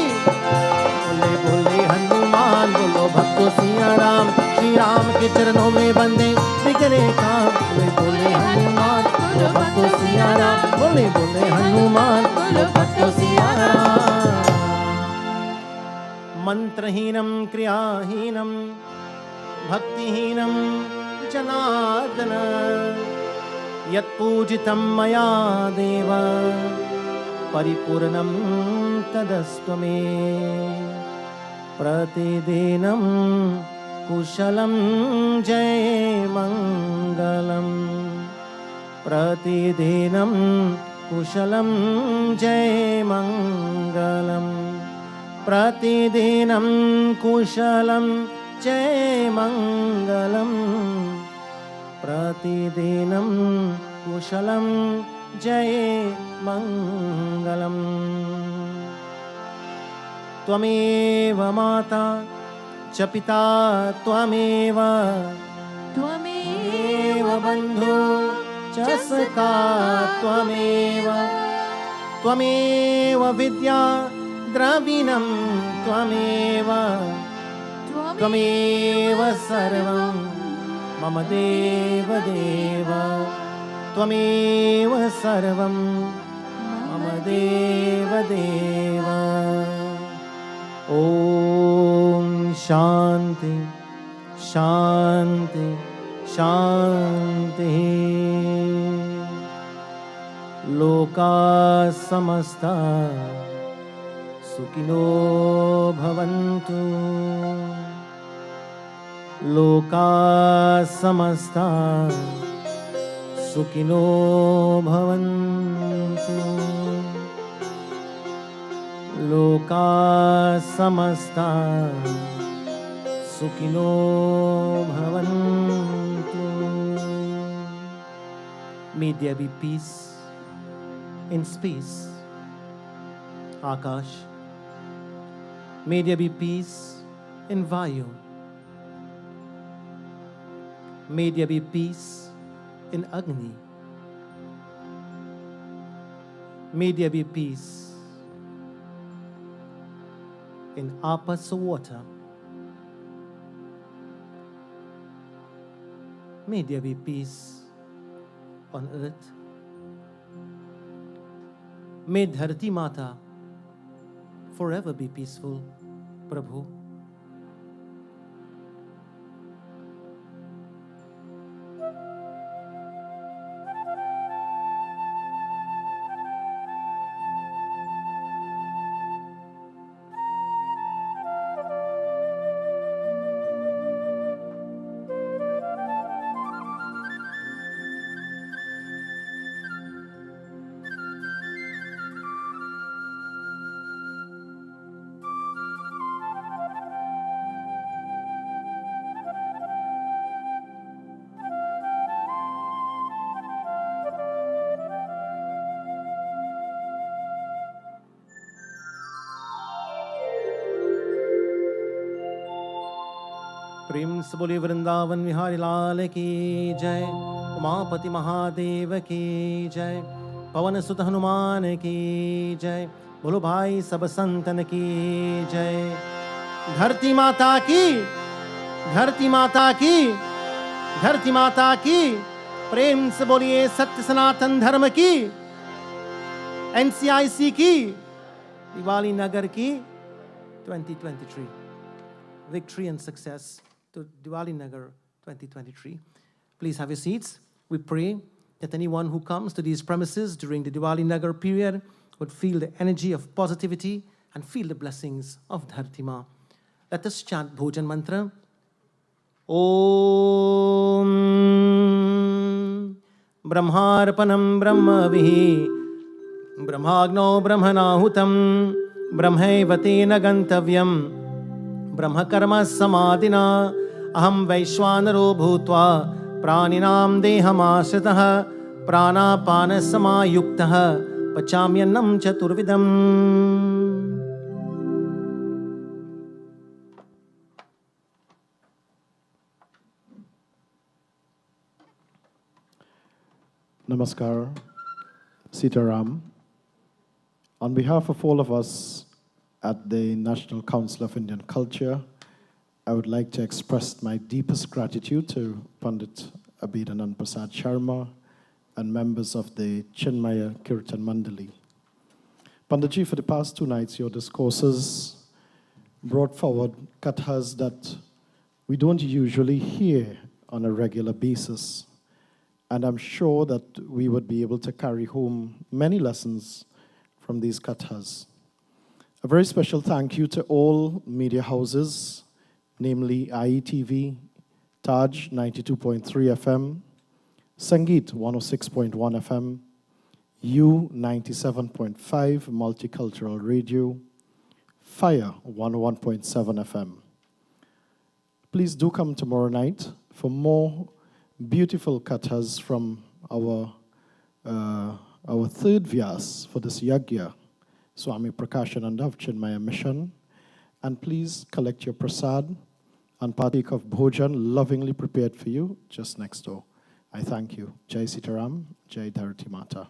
बोले बोले हनुमान बोलो भक्तो सिया राम, श्री राम के चरणों में वंदे बिगड़े काम। बोले बोले हनुमान बोलो भक्तो सिया राम, बोले बोले हनुमान बोलो भक्तो सिया राम। मंत्रहीनं क्रियाहीनं भक्तिहीनं जनार्दन, यत्पूजितं मया देव परिपूर्णं तदस्तु मे। प्रतिदिनं कुशलं जय मङ्गलं, प्रतिदिनं कुशलं जय मङ्गलं, प्रतिदिनं कुशलं जय मङ्गलं, प्रतिदिनं कुशलं जय मङ्गलम्। त्वमेव माता च पिता त्वमेव, त्वमेव बन्धु च सखा त्वमेव, त्वमेव विद्या द्रविणं त्वमेव, त्वमेव सर्वं मम देव देव, त्वमेव सर्वं मम देव देव। ॐ शान्ति शान्ति शान्तिः। लोका समस्ता सुखिनो भवन्तु। लोका समस्ता सुखिनो भवन्तु लोका समस्ता सुखिनो भवन्तु May there be peace in space, Akash. May there be peace in Vayu. May there be peace in Agni. May there be peace in Apas water. May there be peace on earth. May Dharti Mata forever be peaceful, Prabhu. प्रेम से बोले वृंदावन विहारी लाल की जय, उमापति महादेव की जय, पवन सुत हनुमान की जय, बोलो भाई सब संतन की जय। धरती माता की, धरती माता की, धरती माता की। प्रेम से बोलिए सत्य सनातन धर्म की, NCIC की, दिवाली नगर की 2023 victory and success to Diwali Nagar 2023. Please have your seats. We pray that anyone who comes to these premises during the Diwali Nagar period would feel the energy of positivity and feel the blessings of Dharti Ma. Let us chant Bhojan Mantra. Om Brahmarpanam Brahmavihi Brahmagno Brahmanahutam Brahmaevatena Gantavyam ब्रह्मकर्म समादिना अहम वैश्वानरो भूत्वा प्राणिनां देहमाश्रितः प्राणापान समायुक्तः पचाम्यन्नं चतुर्विधम्। Namaskar, Sitaram. On behalf of all of us at the National Council of Indian Culture, I would like to express my deepest gratitude to Pandit Abhedanand Persad Sharma and members of the Chinmaya Kirtan Mandali. Panditji, for the past 2 nights, your discourses brought forward kathas that we don't usually hear on a regular basis. And I'm sure that we would be able to carry home many lessons from these kathas. A very special thank you to all media houses, namely IETV, Taj 92.3 FM, Sangeet 106.1 FM, U 97.5 Multicultural Radio, Fire 101.7 FM. Please do come tomorrow night for more beautiful kathas from our third Vyas for this Yajna, Swami Prakashananda of Chinmaya Mission. And please collect your prasad and partake of bhojan lovingly prepared for you just next door. I thank you. Jai Sitaram, Jai Dharti Mata.